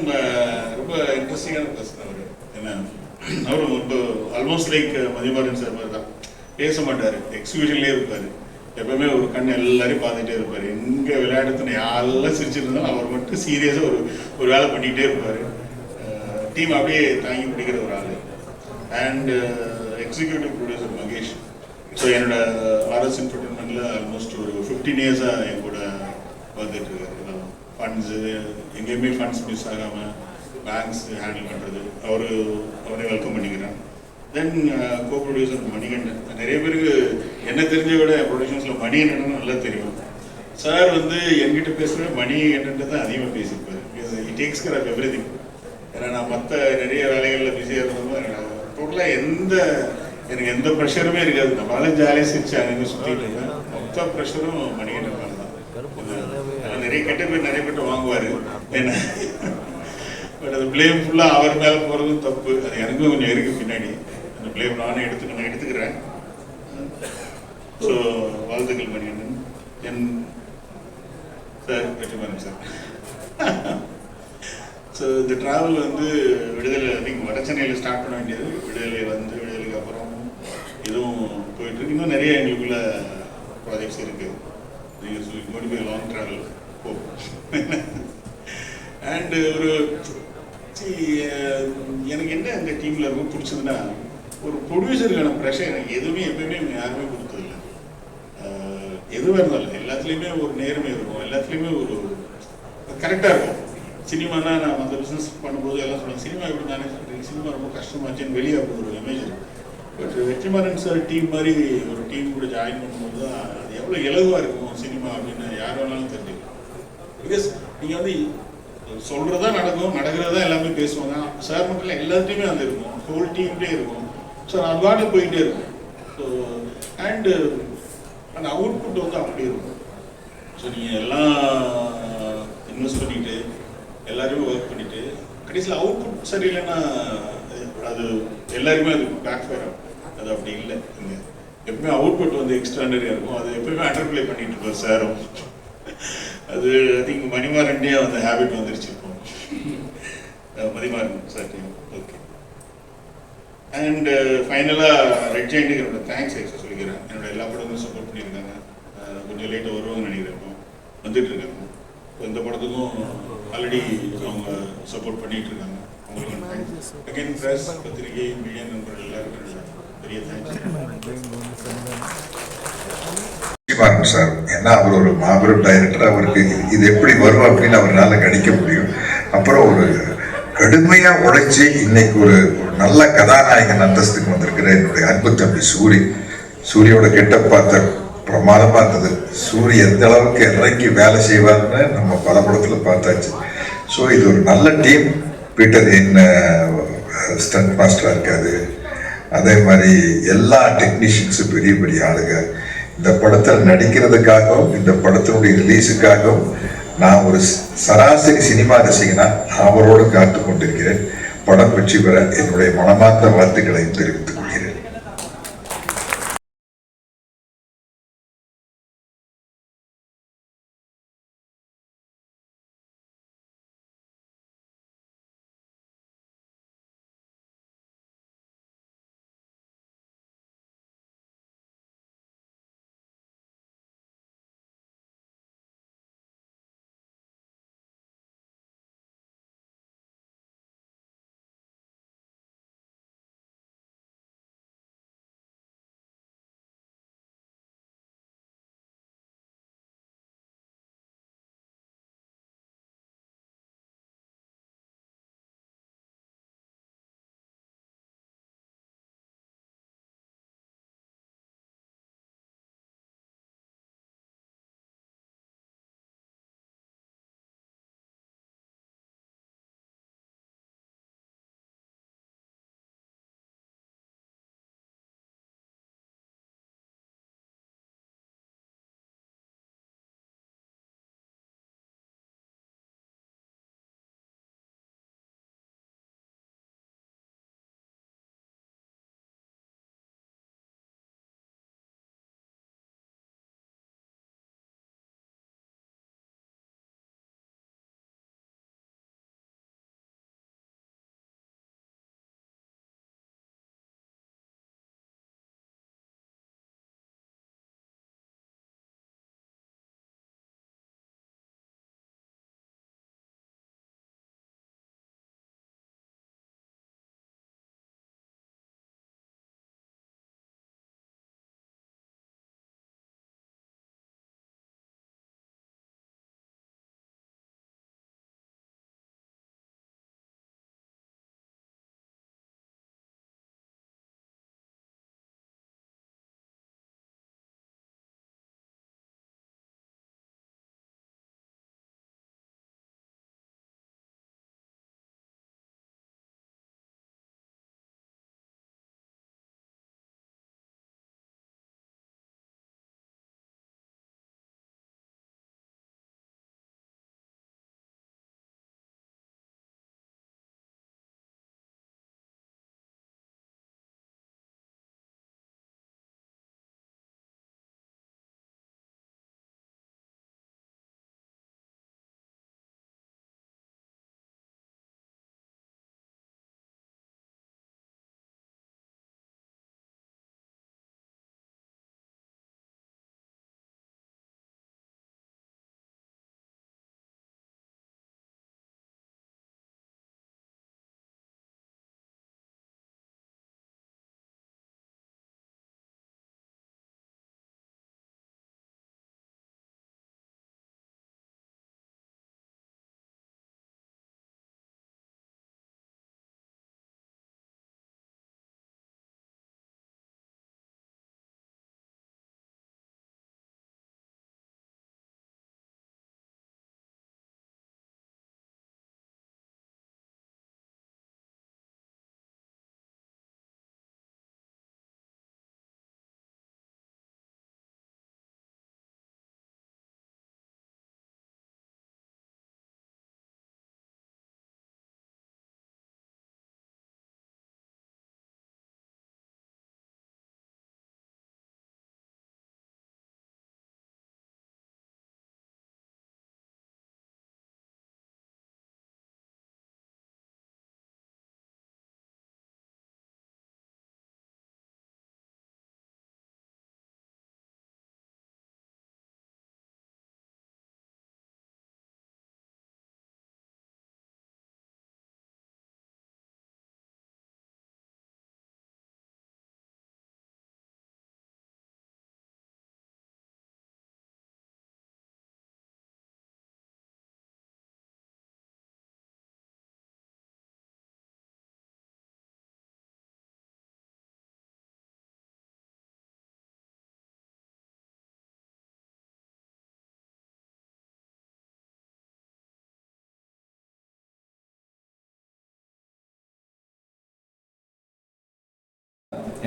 S1: ரொம்ப இன்ட்ரெஸ்டிங்கான பர்சன் அவர். ஏன்னா அவரும் ரொம்ப ஆல்மோஸ்ட் லைக் மதிமாறன் சார் மாதிரி தான். பேச மாட்டார், எக்ஸிபிஷன்லேயே இருப்பார். எப்பவுமே ஒரு கண் எல்லாரையும் பார்த்துட்டே இருப்பார். எங்கே விளையாடுறதுன்னு யாரெல்லாம் சிரிச்சுட்டு இருந்தாலும் அவர் மட்டும் சீரியஸாக ஒரு வேலை பண்ணிக்கிட்டே இருப்பார். டீம் அப்படியே தாங்கி பிடிக்கிற ஒரு ஆள். And executive producer Mahesh. So என்னோட ஆர்எஸ் என்டர்டைன்மெண்ட்டில் ஆல்மோஸ்ட் ஒரு 15 இயர்ஸாக என் கூட வந்துட்டு இருக்காரு. ஃபண்ட்ஸு எங்கேயுமே ஃபண்ட்ஸ் மிஸ் ஆகாமல் பேங்க்ஸ் ஹேண்டில் பண்ணுறது, அவரே வெல்கம் பண்ணிக்கிறேன். தென் கோ ப்ரொடியூசர் மணிகண்டன். நிறைய பேருக்கு என்ன தெரிஞ்ச விட ப்ரொடியூஷன்ஸில் மணிகண்டன் நல்லா தெரியும். சார் வந்து என்கிட்ட பேசுகிற மணிகண்டன் தான் அதிகமாக பேசியிருப்பார். It takes care of everything. ஏன்னா நான் மற்ற நிறைய வேலைகளில் பிஸியாக இருந்ததும் டோட்டலாக எனக்கு எந்த ப்ரெஷருமே இருக்காது. நம்மளால ஜாலியாக சிரிச்சு அங்கே சுற்றிட்டு இருக்கேன். மொத்த ப்ரெஷரும் மணிகண்டன் தான். நிறைய கெட்ட பேர் நிறைய பேர் வாங்குவார் என்ன. பட் அது பிளேம் ஃபுல்லாக அவர் மேலே போகிறதும் தப்பு. அது எனக்கும் கொஞ்சம் இருக்குது பின்னாடி. அந்த பிளேம் நானே எடுத்துக்கிறேன். ஸோ வாழ்த்துக்கள் மணிகண்டன். என் சார் வெற்றிமாறன் சார். ஸோ இந்த ட்ராவல் வந்து விடுதலை நீங்கள் வட சென்னையில் ஸ்டார்ட் பண்ண வேண்டியது, விடுதலைக்கு அப்புறம் இதுவும் போயிட்டுருக்கு. இன்னும் நிறைய எங்களுக்குள்ள ப்ராஜெக்ட்ஸ் இருக்குது. நீங்கள் சொல்லி கோடி போய் லாங் ட்ராவல் போகும். அண்டு எனக்கு என்ன இந்த டீமில் ரொம்ப பிடிச்சதுன்னா, ஒரு ப்ரொடியூசருக்கான ப்ரெஷர் எனக்கு எப்பயுமே யாருமே கொடுத்ததில்லை. எதுவாக இருந்தாலும் எல்லாத்துலேயுமே ஒரு நேர்மை இருக்கும், எல்லாத்துலேயுமே ஒரு கரெக்டாக இருக்கும். சினிமானா நான் அந்த பிஸ்னஸ் பண்ணும்போது எல்லாம் சொல்லுவாங்க, சினிமா எப்படி தானே சொல்கிறீங்க, சினிமா ரொம்ப கஷ்டமாச்சுன்னு வெளியே அப்படி ஒரு இமேஜ் இருக்கும். பட் வெற்றிமாறன் சார் டீம் மாதிரி ஒரு டீம் கூட ஜாயின் பண்ணும்போது தான் அது எவ்வளோ இலகுவாக இருக்கும் சினிமா அப்படின்னு யார் வேணாலும் தெரிஞ்சுக்கலாம். பிகாஸ் நீங்கள் வந்து சொல்கிறதா நடக்கிறதா எல்லாமே பேசுவாங்க. சார் மட்டும் இல்லை, எல்லாத்தையுமே அது இருக்கும், ஹோல் டீம்லேயே இருக்கும். ஸோ அது பாட்டு போயிட்டே இருக்கும். ஸோ அண்டு அந்த அவுட்புட் வந்து அப்படி இருக்கும். ஸோ நீங்கள் எல்லாம் இன்வெஸ்ட் பண்ணிவிட்டு எல்லாருமே ஒர்க் பண்ணிவிட்டு கடைசியில் அவுட்புட் சரியில்லைன்னா அது எல்லாருமே அது பேக் ஃபயர் ஆகும். அது அப்படி இல்லை. இங்கே எப்பவுமே அவுட்புட் வந்து எக்ஸ்ட்ரானரியாக இருக்கும். அது எப்பவுமே அண்டர்பிளே பண்ணிட்டு இருப்போம் சாரும். அது ஐ திங்க் மணிமாறன்டே அந்த ஹேபிட் வந்துருச்சு இப்போ. Manimaran sir team. Okay. And ஃபைனலாக ரெட் ஜெயிண்ட்டுக்கு என்னோட தேங்க்ஸ் சொல்லிக்கிறேன். என்னோட எல்லா படமும் சப்போர்ட் பண்ணியிருக்காங்க. கொஞ்சம் லேட்டாக வருவாங்கன்னு நினைக்கிறேன். இப்போ வந்துட்டு இருக்காங்க. இந்த படத்துக்கும் ஆல்ரெடி அவங்க சப்போர்ட் பண்ணிட்டு இருக்காங்க. அவங்களுக்கு தேங்க்ஸ். அகைன் பிரஸ், பத்திரிகை, மீடியா நண்பர்கள் எல்லாருக்கும் பெரிய தேங்க்ஸ்.
S2: வெற்றிமாறன் சார். ஏன்னா அவர் ஒரு மாபெரும் டைரக்டர், அவருக்கு இது எப்படி வரும் அப்படின்னு அவரால் கணிக்க முடியும். அப்புறம் ஒரு கடுமையாக உழைச்சி இன்னைக்கு ஒரு நல்ல கதாநாயகன் அந்தஸ்துக்கு வந்திருக்கிற என்னுடைய அன்பு தம்பி சூரியோட கெட்ட பார்த்த பிரமாதமாக இருந்தது. சூரிய எந்த அளவுக்கு இறங்கி வேலை செய்வார்னு நம்ம பல படத்தில் பார்த்தாச்சு. ஸோ இது ஒரு நல்ல டீம். பீட்டர் என்ன ஸ்டண்ட் மாஸ்டராக இருக்காது, அதே மாதிரி எல்லா டெக்னீஷியன்ஸும் பெரிய பெரிய ஆளுங்க. இந்த படத்தில் நடிக்கிறதுக்காகவும் இந்த படத்தினுடைய ரிலீஸுக்காகவும் நான் ஒரு சராசரி சினிமா ரசிகனா அவரோடு காத்து கொண்டிருக்கிறேன். படம் வெற்றி பெற என்னுடைய மனமார்ந்த வாழ்த்துக்களையும் தெரிவித்துக் கொள்கிறேன்.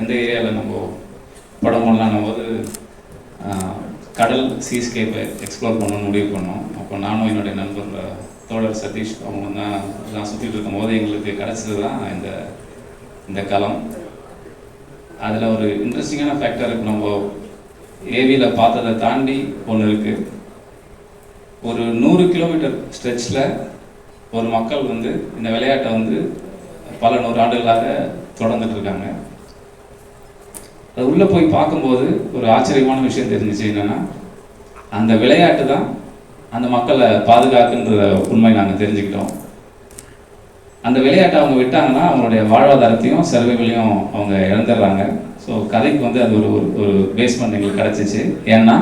S3: எந்த ஏரியாவில் நம்ம படம் பண்ணலான்னும் போது கடல் சீஸ்கேப்பை எக்ஸ்ப்ளோர் பண்ணணும்னு முடிவு பண்ணோம். அப்போ நானும் என்னுடைய நண்பர் தோழர் சதீஷ் அவங்க தான் இதெல்லாம் சுற்றிட்டு இருக்கும்போது எங்களுக்கு கிடச்சது தான் இந்த களம். அதில் ஒரு இன்ட்ரெஸ்டிங்கான ஃபேக்டர் இருக்குது. நம்ம ஏவியில் பார்த்ததை தாண்டி ஒன்று இருக்குது. ஒரு 100 கிலோமீட்டர் ஸ்ட்ரெச்சில் ஒரு மக்கள் வந்து இந்த விளையாட்டை வந்து பல 100 ஆண்டுகளாக தொடர்ந்துட்டு இருக்காங்க. அது உள்ளே போய் பார்க்கும்போது ஒரு ஆச்சரியமான விஷயம் தெரிஞ்சிச்சு. என்னென்னா அந்த விளையாட்டு தான் அந்த மக்களை பாதுகாக்குன்ற உண்மை நாங்கள் தெரிஞ்சுக்கிட்டோம். அந்த விளையாட்டை அவங்க விட்டாங்கன்னா அவங்களுடைய வாழ்வாதாரத்தையும் சர்வைவலையும் அவங்க இழந்துடுறாங்க. ஸோ கதைக்கு வந்து அது ஒரு பேஸ்மெண்ட் எங்களுக்கு கிடச்சிச்சு. ஏன்னா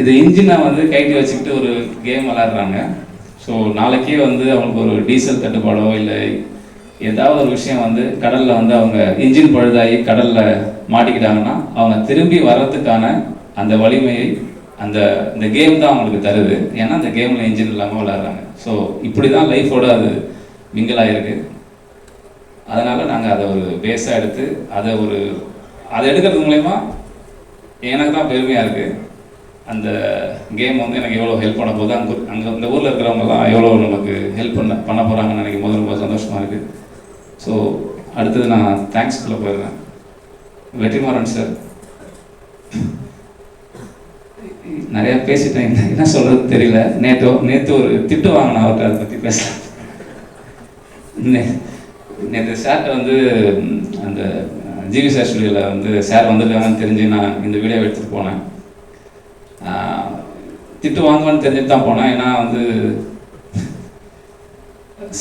S3: இது இன்ஜினை வந்து கைட்டி வச்சுக்கிட்டு ஒரு கேம் விளையாடுறாங்க. ஸோ நாளைக்கே வந்து அவங்களுக்கு ஒரு டீசல் தட்டுப்பாடோ இல்லை ஏதாவது ஒரு விஷயம் வந்து கடலில் வந்து அவங்க இன்ஜின் பழுதாகி கடலில் மாட்டிக்கிட்டாங்கன்னா அவங்க திரும்பி வர்றதுக்கான அந்த வலிமையை இந்த கேம் தான் அவங்களுக்கு தருது. ஏன்னா அந்த கேமில் இன்ஜின் இல்லாமல் விளையாடுறாங்க. ஸோ இப்படி தான் லைஃபோடு அது மிங்கிள் ஆகிருக்கு. அதனால் நாங்கள் அதை ஒரு பேஸாக எடுத்து அதை எடுக்கிறது மூலயமா எனக்கு தான் பெருமையாக இருக்குது. அந்த கேம் வந்து எனக்கு எவ்வளோ ஹெல்ப் பண்ண போது அங்கே இந்த ஊரில் இருக்கிறவங்கலாம் எவ்வளோ நமக்கு ஹெல்ப் பண்ண போகிறாங்கன்னு நினைக்கும் போது ரொம்ப சந்தோஷமாக இருக்குது. ஸோ அடுத்தது நான் தேங்க்ஸ்குள்ளே போயிடுறேன். வெற்றிமாறன் சார் நிறையா பேசிட்டேன், என்ன சொல்கிறது தெரியல. நேற்று ஒரு திட்டு வாங்கினேன் அவர்கிட்ட, அதை பற்றி பேசலாம். நேற்று சார்கிட்ட வந்து அந்த ஜிவி சார் ஸ்டுடியோவில் வந்து சார் வந்துருக்காங்கன்னு தெரிஞ்சு நான் இந்த வீடியோ எடுத்துகிட்டு போனேன். திட்டு வாங்குவான்னு தெரிஞ்சுட்டு தான் போனேன். ஏன்னா வந்து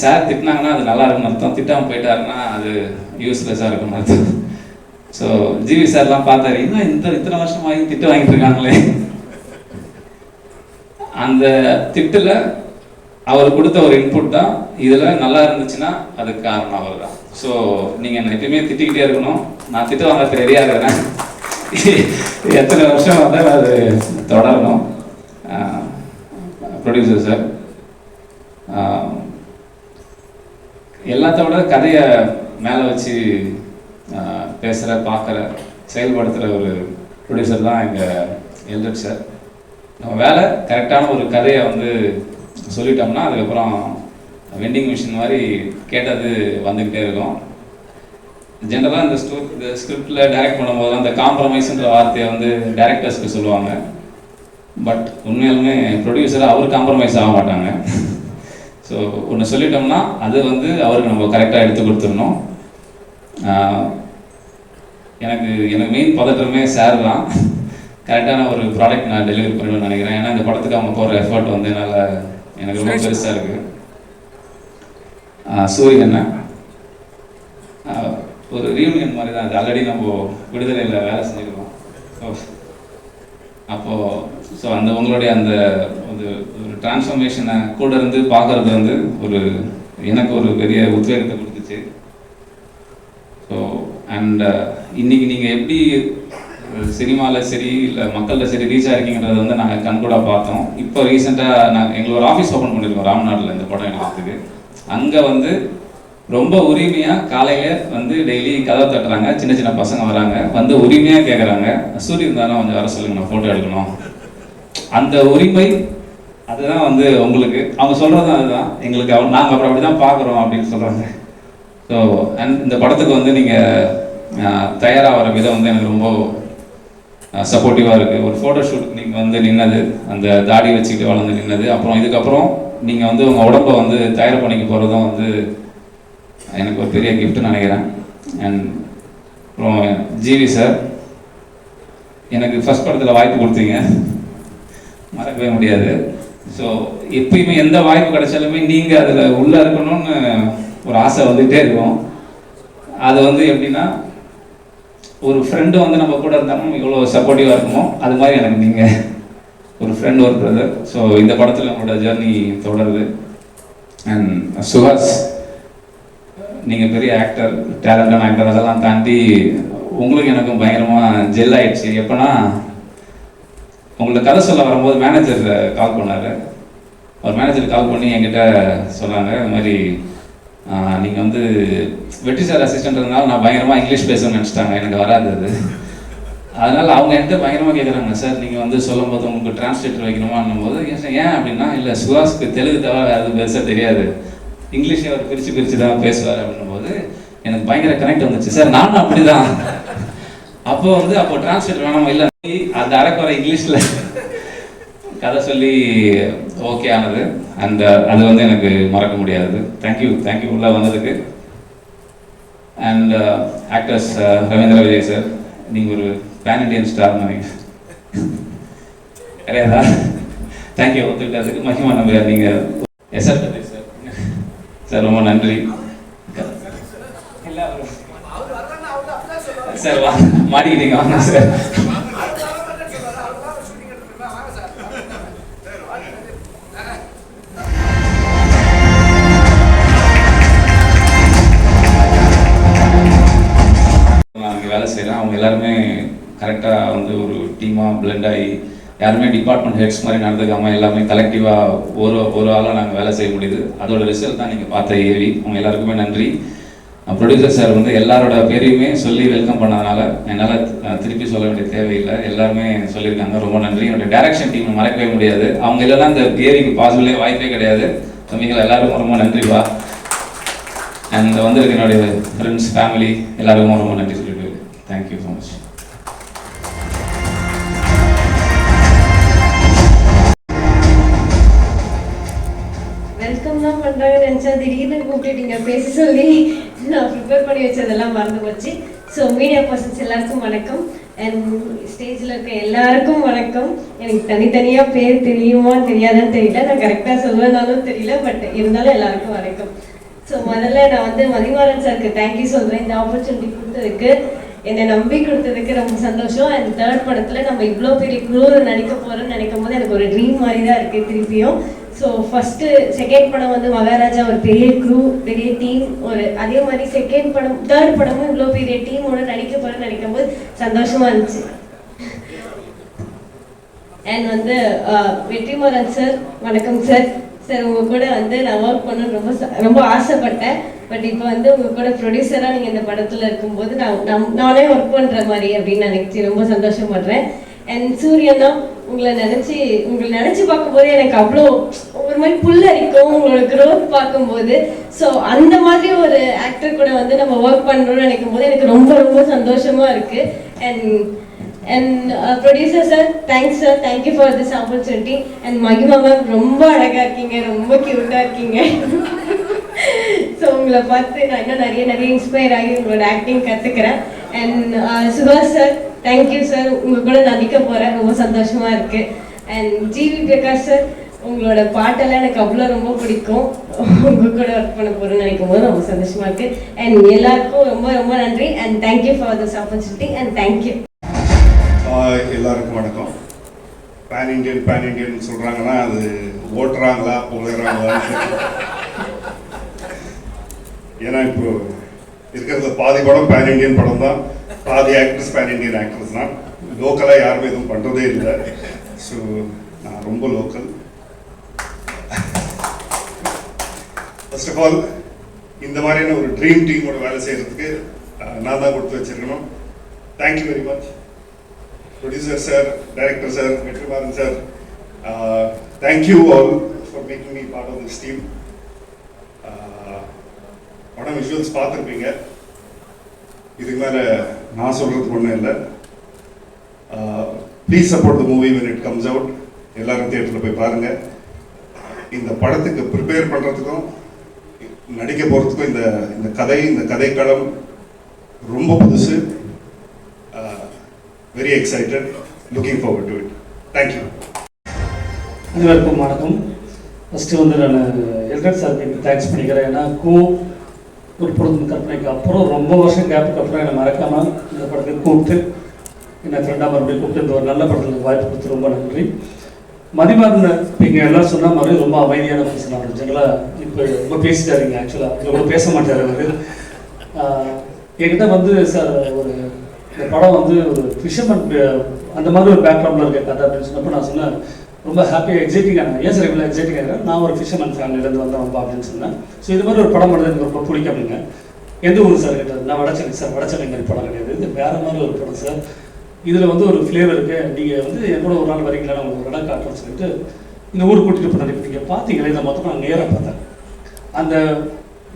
S3: சார் திட்டினாங்கன்னா அது நல்லா இருக்குன்னு அர்த்தம், திட்டாமல் போயிட்டாருன்னா அது யூஸ்லெஸ்ஸாக இருக்குன்னு அர்த்தம். ஸோ ஜிவி சார்லாம் பார்த்தாரு, இன்னும் இத்தனை வருஷமாகி திட்டு வாங்கிட்டு இருக்காங்களே. அந்த திட்டில் அவர் கொடுத்த ஒரு இன்புட் தான் இதில் நல்லா இருந்துச்சுன்னா அதுக்கு காரணம் அவர் தான். ஸோ நீங்கள் என்னை எப்பயுமே திட்டிக்கிட்டே இருக்கணும். நான் திட்டு வாங்க ரெடியாக இருக்கிறேன். எத்தனை வருஷம் வந்து அது தொடரணும். ப்ரொடியூசர் சார், எல்லாத்த விட கதையை மேலே வச்சு பேசுகிற, பார்க்குற, செயல்படுத்துகிற ஒரு ப்ரொடியூசர் தான் எங்கள் எல்ரட் சார். நம்ம வேலை கரெக்டான ஒரு கதையை வந்து சொல்லிட்டோம்னா அதுக்கப்புறம் வெண்டிங் மிஷின் மாதிரி கேட்டது வந்துக்கிட்டே இருக்கும். ஜென்ரலாக இந்த ஸ்கிரிப்டில் டைரக்ட் பண்ணும்போது அந்த காம்ப்ரமைஸ்ன்ற வார்த்தையை வந்து டைரக்டர்ஸ்க்கு சொல்லுவாங்க. பட் உண்மையாலுமே ப்ரொடியூசர் அவர் காம்ப்ரமைஸ் ஆக மாட்டாங்க. ஸோ ஒன்று சொல்லிட்டோம்னா அது வந்து அவருக்கு நம்ம கரெக்டாக எடுத்து கொடுத்துடணும். எனக்கு மெயின் பதற்றமே சார் தான். கரெக்டான ஒரு ப்ராடக்ட் நான் டெலிவரி பண்ணுவேன்னு நினைக்கிறேன். ஏன்னா இந்த படத்துக்கு அவங்க போகிற எஃபர்ட் வந்து எனக்கு ரொம்ப பெருசாக இருக்குது. சூரியன் ஒரு ரீயூனியன் மாதிரி தான். அது ஆல்ரெடி நம்ம விடுதலையில் வேலை செஞ்சுருக்கோம். ஸோ உங்களுடைய அந்த ஒரு டிரான்ஸ்ஃபர்மேஷனை கூட இருந்து பார்க்குறது வந்து எனக்கு ஒரு பெரிய உத்வேகத்தை கொடுத்துச்சு. ஸோ அண்ட் இன்றைக்கி நீங்கள் எப்படி சினிமாவில் சரி இல்லை மக்களில் சரி ரீச் ஆகிருக்கீங்கிறத வந்து நாங்கள் கண்கூடாக பார்த்தோம். இப்போ ரீசெண்டாக எங்களை ஒரு ஆஃபீஸ் ஓப்பன் பண்ணியிருக்கோம் ராம்நாட்டில், இந்த படம் எடுக்கிறதுக்கு. அங்கே வந்து ரொம்ப உரிமையாக காலையில் வந்து டெய்லி கதவை தட்டுறாங்க, சின்ன சின்ன பசங்க வராங்க, வந்து உரிமையாக கேட்குறாங்க, சூரியன் தானே கொஞ்சம் வர சொல்லுங்க, நான் ஃபோட்டோ எடுக்கணும். அந்த உரிமை அதுதான் வந்து உங்களுக்கு அவங்க சொல்கிறது அதுதான் எங்களுக்கு நாங்கள் அப்புறம் அப்படி தான் பார்க்குறோம் அப்படின்னு சொல்கிறாங்க. ஸோ இந்த படத்துக்கு வந்து நீங்கள் தயாராகிற விதம் வந்து எனக்கு ரொம்ப சப்போர்ட்டிவாக இருக்குது. ஒரு ஃபோட்டோ ஷூட் நீங்கள் வந்து நின்னது, அந்த தாடி வச்சுக்கிட்டு வளர்ந்து நின்னது, அப்புறம் இதுக்கப்புறம் நீங்கள் வந்து உங்கள் உடம்பை வந்து தயார் பண்ணிக்க போகிறதும் வந்து எனக்கு ஒரு பெரிய கிஃப்ட்னு நினைக்கிறேன். அண்ட் அப்புறம் ஜிவி சார், எனக்கு ஃபஸ்ட் படத்தில் வாய்ப்பு கொடுத்தீங்க, மறக்கவே முடியாது. ஸோ எப்பயுமே எந்த வாய்ப்பு கிடைச்சாலுமே நீங்கள் அதில் உள்ளே இருக்கணும்னு ஒரு ஆசை வந்துகிட்டே இருக்கும். அது வந்து எப்படின்னா ஒரு ஃப்ரெண்டு வந்து நம்ம கூட இருந்தாலும் எவ்வளோ சப்போர்ட்டிவாக இருக்குமோ அது மாதிரி எனக்கு நீங்கள் ஒரு ஃப்ரெண்ட், ஒரு பிரதர். ஸோ இந்த படத்தில் உங்களோட ஜேர்னி தொடருது. அண்ட் சுஹாஸ், நீங்கள் பெரிய ஆக்டர், டேலண்டான ஆக்டர், அதெல்லாம் தாண்டி உங்களுக்கு எனக்கும் பயங்கரமாக ஜெல் ஆகிடுச்சு. எப்போனா உங்களோட கதை சொல்ல வரும்போது மேனேஜர் கால் பண்ணார். அவர் மேனேஜர் கால் பண்ணி என்கிட்ட சொன்னாங்க, இந்த மாதிரி நீங்கள் வந்து வெற்றி சார் அசிஸ்டன்ட்னால நான் பயங்கரமாக இங்கிலீஷ் பேசணும்னு நினச்சிட்டாங்க, எனக்கு வராது அது. அதனால் அவங்க என்கிட்ட பயங்கரமாக கேட்குறாங்க, சார் நீங்கள் வந்து சொல்லும் போது உங்களுக்கு டிரான்ஸ்லேட்டர் வைக்கணுமான்னும் போது ஏன் அப்படின்னா, இல்லை சுஹாஸ்க்கு தெலுங்கு தவிர வேறு எதுவும் பெருசாக தெரியாது, இங்கிலீஷை அவர் பிரித்து தான் பேசுவார் அப்படின்னும் போது எனக்கு பயங்கர கனெக்ட் வந்துச்சு. சார் நானும் அப்படி தான். அப்போ டிரான்ஸ்லேட்டர் வேணாமா, இல்லை அந்த அரைக்குறை இங்கிலீஷில் கதை சொல்லி ஓகே ஆனது. அண்ட் அது வந்து எனக்கு மறக்க முடியாது. தேங்க்யூ உள்ளே வந்ததுக்கு. And actors Ravindra Vijay sir, நீங்கள் ஒரு பேன் இண்டியன் ஸ்டார் நினைக்கிறேன் கிடையாதா? தேங்க்யூ ஒத்துக்கிட்டதுக்கு. மகிமா நம்பியார் நீங்கள் எஸ்ஆர் சார் சார் ரொம்ப நன்றி சார். மாட்டிக்கிட்டீங்க, வாங்க சார். வேலை செய்கிறேன். அவங்க எல்லாருமே கரெக்டாக வந்து ஒரு டீமாக பிளெண்ட் ஆகி, யாருமே டிபார்ட்மெண்ட் ஹெட்ஸ் மாதிரி நடந்துக்காமல் எல்லாமே கலெக்டிவாக ஒரு ஆளாக நாங்கள் வேலை செய்ய முடியுது. அதோட ரிசல்ட் தான் நீங்கள் பார்த்த ஏவி. அவங்க எல்லாருக்குமே நன்றி. ப்ரொடியூசர் சார் வந்து எல்லாரோட பேரையுமே சொல்லி வெல்கம் பண்ணதுனால என்னால் திருப்பி சொல்ல வேண்டிய தேவையில்லை, எல்லாருமே சொல்லியிருக்காங்க, ரொம்ப நன்றி. என்னுடைய டைரக்ஷன் டீம் மறக்கவே முடியாது. அவங்க இல்லைன்னா இந்த ஏவிக்கு பாசிபிளே வாய்ப்பே கிடையாது. தம்பிகள் எல்லாருக்கும் ரொம்ப நன்றிப்பா. அண்ட் வந்திருக்க என்னுடைய ஃப்ரெண்ட்ஸ், ஃபேமிலி எல்லாருக்கும் ரொம்ப நன்றி சொல்லிட்டு தேங்க்யூ ஸோ மச்.
S4: வெல்கம் தான் பண்ணுறாங்கன்னு நினச்சா திடீர்னு கூப்பிட்டுட்டீங்க பேச சொல்லி. நான் ப்ரிப்பேர் பண்ணி வச்சதெல்லாம் மறந்து போச்சு. ஸோ மீடியா பர்சன்ஸ் எல்லாருக்கும் வணக்கம். அண்ட் ஸ்டேஜில் இருக்க எல்லாருக்கும் வணக்கம். எனக்கு தனித்தனியாக பேர் தெரியுமான்னு தெரியாதான்னு தெரியல, நான் கரெக்டாக சொல்லுவேனாலும் தெரியல, பட் இருந்தாலும் எல்லாருக்கும் வணக்கம். ஸோ முதல்ல நான் வந்து மதிமாறன் சாருக்கு தேங்க்யூ சொல்கிறேன். இந்த ஆப்பர்ச்சுனிட்டி கொடுத்ததுக்கு, என்னை நம்பி கொடுத்ததுக்கு ரொம்ப சந்தோஷம். அண்ட் தேர்ட் படத்தில் நம்ம இவ்வளோ பெரிய குரூவில் நடிக்க போகிறோன்னு நினைக்கும் போது எனக்கு ஒரு ட்ரீம் மாதிரி தான் இருக்குது திருப்பியும். ஸோ ஃபஸ்ட்டு செகண்ட் படம் வந்து மகாராஜா ஒரு பெரிய க்ரூ, பெரிய டீம், ஒரு அதே மாதிரி செகண்ட் படம் தேர்ட் படமும் இவ்வளோ பெரிய டீமோட நடிக்க போகிறேன்னு நினைக்கும் போது சந்தோஷமாக இருந்துச்சு. அண்ட் வந்து வெற்றிமாறன் சார் வணக்கம் சார். சார் உங்கள் கூட வந்து நான் ஒர்க் பண்ணணும்னு ரொம்ப ஆசைப்பட்டேன். பட் இப்போ வந்து உங்கள் கூட ப்ரொடியூசராக நீங்கள் இந்த படத்தில் இருக்கும்போது நானே ஒர்க் பண்ணுற மாதிரி அப்படின்னு நினைச்சி ரொம்ப சந்தோஷப்படுறேன். அண்ட் சூரியனா உங்களை நினச்சி பார்க்கும்போது எனக்கு அவ்வளோ ஒரு மாதிரி புல்லரிக்கும் உங்களோட க்ரோத் பார்க்கும்போது. ஸோ அந்த மாதிரி ஒரு ஆக்டர் கூட வந்து நம்ம ஒர்க் பண்ணுறோம்னு நினைக்கும் போது எனக்கு ரொம்ப ரொம்ப சந்தோஷமாக இருக்குது. And producer sir, thanks sir, thank you for this opportunity. And மகிமா மேம் ரொம்ப அழகாக இருக்கீங்க, ரொம்ப க்யூட்டாக இருக்கீங்க. ஸோ உங்களை பார்த்து நான் இன்னும் நிறைய இன்ஸ்பயர் ஆகி உங்களோட ஆக்டிங் கற்றுக்கிறேன். And Suhas sir, thank you sir, உங்கள் கூட நடிக்க போகிறேன், ரொம்ப சந்தோஷமாக இருக்குது. அண்ட் ஜிவி பிரகாஷ் சார், உங்களோட பாட்டெல்லாம் எனக்கு அவ்வளோ ரொம்ப பிடிக்கும். உங்கள் கூட ஒர்க் பண்ண போகிறேன்னு நினைக்கும் போது ரொம்ப சந்தோஷமாக இருக்குது. அண்ட் எல்லாருக்கும் ரொம்ப ரொம்ப நன்றி. And thank you for this opportunity. And thank you.
S1: எல்லாருக்கும் வணக்கம். பேன் இண்டியன் சொல்கிறாங்கன்னா அது ஓட்டுறாங்களா புகழறாங்களா? ஏன்னா இப்போ இருக்கிறது பாதி படம் பேன் இண்டியன் படம் தான், பாதி ஆக்டர்ஸ் பேன் இண்டியன் ஆக்டர்ஸ் தான். லோக்கலாக யாருமே எதுவும் பண்ணுறதே இல்லை. ஸோ நான் ரொம்ப லோக்கல். ஃபர்ஸ்ட் ஆஃப் ஆல் இந்த மாதிரியான ஒரு ட்ரீம் டீமோட வேலை செய்கிறதுக்கு நான் தான் கொடுத்து வச்சிருக்கணும். Thank you very much producer sir, director sir, Vetrimaaran sir. Thank you all for making me part of this team. படம் விஷுவல்ஸ் பார்த்துருப்பீங்க. இதுக்கு மேலே நான் சொல்கிறதுக்கு ஒன்றும் இல்லை. Please support the movie when it comes out. எல்லாரும் தியேட்டரில் போய் பாருங்கள். இந்த படத்துக்கு ப்ரிப்பேர் பண்ணுறதுக்கும் நடிக்க போகிறதுக்கும் இந்த கதைக்களம் ரொம்ப புதுசு. Very excited, looking forward to it. Thank you.
S5: அனைவருக்கும் வணக்கம். ஃபஸ்ட்டு வந்து நான் எல்கட் சாருக்கு தேங்க்ஸ் பண்ணிக்கிறேன். ஏன்னா ஒரு பொருத்தம் கற்பனைக்கு அப்புறம் ரொம்ப வருஷம் கேப்புக்கு அப்புறம் என்னை மறக்காமல் இந்த படத்துக்கு கூப்பிட்டு என்னை ஃப்ரெண்டாக மறுபடியும் கூப்பிட்டு இந்த ஒரு நல்ல படத்துக்கு வாய்ப்பு கொடுத்து ரொம்ப நன்றி. மதிமாறன் நீங்கள் எல்லாம் சொன்ன மாதிரி ரொம்ப அமைதியான பர்சன். அவர் ஜெனரலாக இப்போ ரொம்ப பேசிட்டாருங்க. ஆக்சுவலாக ரொம்ப பேச மாட்டார் அவர். என்கிட்ட வந்து சார் ஒரு இந்த படம் வந்து ஒரு ஃபிஷர்மேன் அந்த மாதிரி ஒரு பேக்ரவுண்டில் இருக்க கதை அப்படின்னு சொன்னப்போ நான் சொன்னேன், ரொம்ப ஹாப்பியாக எக்ஸைட்டிங்காக ஏன் சார் இவ்வளோ எக்ஸைட்டிங்காக நான் ஒரு ஃபிஷர்மேன் ஃபேமிலியிலேருந்து வந்தேன் அப்படின்னு சொன்னேன். ஸோ இது மாதிரி ஒரு படம் பண்ணுறது எனக்கு ரொம்ப பிடிக்கும் அப்படிங்க. எந்த ஊர் சார் கேட்டது? நான் வடச்சென்னை சார். வடச்சென்னை மாதிரி படம் கிடையாது, இது வேறு மாதிரி ஒரு படம் சார். இதில் வந்து ஒரு ஃப்ளேவர் இருக்குது, நீங்கள் வந்து என்னோட ஒரு நாள் வரீங்களா, நான் ஒரு இடம் காட்டுறேன்னு சொல்லிட்டு இந்த ஊருக்கு கூட்டிகிட்டு போனாங்க. இப்போ நீங்கள் பார்த்தீங்களே இதை மொத்தம் நான் நேராக பார்த்தேன். அந்த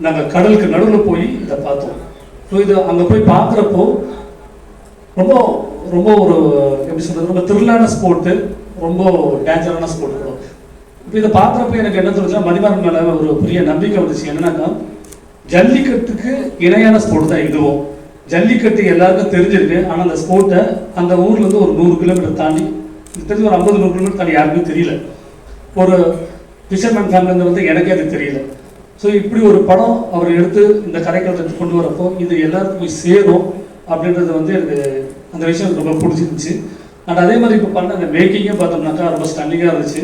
S5: நாங்கள் கடலுக்கு நடுவில் போய் இதை பார்த்தோம். ஸோ இது அங்கே போய் பார்க்குறப்போ ரொம்ப ரொம்ப ஒரு எப்படி சொல்கிறது, ரொம்ப த்ரில்லான ஸ்போர்ட்டு, ரொம்ப டேஞ்சரான ஸ்போர்ட் கூட. இப்போ இதை பார்க்குறப்ப எனக்கு என்ன தோணுச்சுன்னா, மதிமாறன் மேலே ஒரு பெரிய நம்பிக்கை வந்துச்சு. என்னன்னாக்கா ஜல்லிக்கட்டுக்கு இணையான ஸ்போர்ட் தான் இதுவும். ஜல்லிக்கட்டு எல்லாருக்கும் தெரிஞ்சிருக்கு, ஆனால் அந்த ஸ்போர்ட்டை அந்த ஊர்லேருந்து ஒரு 100 கிலோமீட்டர் தாண்டி, தெரிஞ்சு ஒரு 50-100 கிலோமீட்டர் தாண்டி யாருக்கும் தெரியல. ஒரு ஃபிஷர்மேன் ஃபேமிலிருந்து வந்து எனக்கே அது தெரியல. ஸோ இப்படி ஒரு படம் அவர் எடுத்து இந்த கதைக்களத்தை கொண்டு வரப்போ இது எல்லாருக்கும் போய் சேரும் அப்படின்றது வந்து எனக்கு அந்த விஷயம் ரொம்ப பிடிச்சிருந்துச்சு. அண்ட் அதே மாதிரி இப்போ பண்ண அந்த மேக்கிங்கே பார்த்தோம்னாக்கா ரொம்ப ஸ்டன்னிங்காக இருந்துச்சு.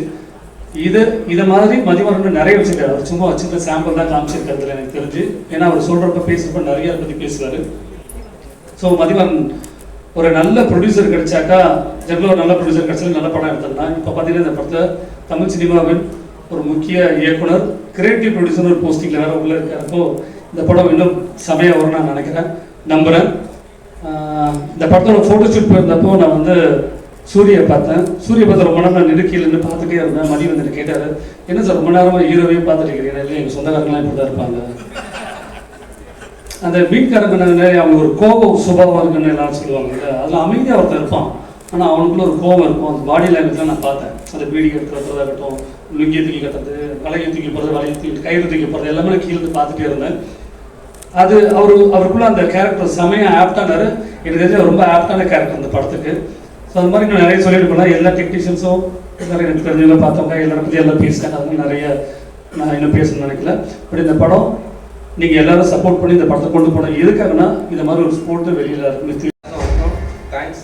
S5: இதை மாதிரி மதிமாறன் நிறைய வச்சுருக்காரு. அவர் சும்மா வச்சுருக்க சாம்பிள் தான் காமிச்சிருக்கிறதுல எனக்கு தெரிஞ்சு. ஏன்னா அவர் சொல்கிறப்ப பேசுகிறப்ப நிறைய அதை பற்றி பேசுவார். ஸோ மதிமாறன் ஒரு நல்ல ப்ரொடியூசர் கிடைச்சாக்கா, ஜென்ரலாக ஒரு நல்ல ப்ரொடியூசர் கிடைச்சாலும் நல்ல படம் எடுத்தோம்னா, இப்போ பார்த்தீங்கன்னா இந்த படத்தில் தமிழ் சினிமாவின் ஒரு முக்கிய இயக்குனர், கிரியேட்டிவ் ப்ரொடியூசர் ஒரு போஸ்டிங்கில் வேறு உள்ள இருக்கிறப்போ இந்த படம் இன்னும் சமையாக வரும்னு நான் நினைக்கிறேன், நம்புகிறேன். இந்த படத்தோட ஃபோட்டோ ஷூட் போயிருந்தப்போ நான் வந்து சூரியை பார்த்தேன். சூரிய பார்த்து ரொம்ப நேரம் நான் நெருக்கியிலேருந்து பார்த்துட்டே இருந்தேன். மதியம் வந்துட்டு கேட்டார், என்ன சார் ரொம்ப நேரமாக ஹீரோவையும் பார்த்துட்டு இருக்கிறீங்க? இல்லை, எங்கள் சொந்தக்காரங்களாம் இப்படி தான் இருப்பாங்க. அந்த மீன்காரங்க அவங்க ஒரு கோபம் சுபாவம் இருக்குன்னு எல்லாரும் சொல்லுவாங்க இல்லை, அதில் அமைதியாக ஒருத்தர் இருப்பான், ஆனால் அவனுக்குள்ள ஒரு கோபம் இருக்கும். அந்த பாடி லாங்குவேஜ்லாம் நான் பார்த்தேன். அந்த பீடி எடுத்துறதா இருக்கட்டும், லுங்கியை தூக்கி கட்டுறது, வலையை தூக்கி போகிறது, வலையை தூக்கி கயிறு தூக்கி போகிறது, எல்லாமே நான் கீழே பார்த்துட்டே இருந்தேன். அது அவருக்குள்ள அந்த கேரக்டர் செமையாக ஆப்டானாரு. எனக்கு தெரிஞ்ச ரொம்ப ஆப்டான கேரக்டர் அந்த படத்துக்கு. ஸோ அது மாதிரி நான் நிறைய சொல்லிட்டு போனேன். எல்லா டெக்னீஷியன்ஸும் எல்லாரும் எனக்கு தெரிஞ்சவங்க பார்த்தவங்க எல்லாரும் பற்றி எல்லாம் பேசுகிறேன். அதனால நிறைய நான் இன்னும் பேசணும்னு நினைக்கல. பட் இந்த படம் நீங்கள் எல்லாரும் சப்போர்ட் பண்ணி இந்த படத்தை கொண்டு போனோம். எதுக்காகனா இந்த மாதிரி ஒரு ஸ்போர்ட்டு வெளியில் இருக்கு.
S6: தேங்க்ஸ்.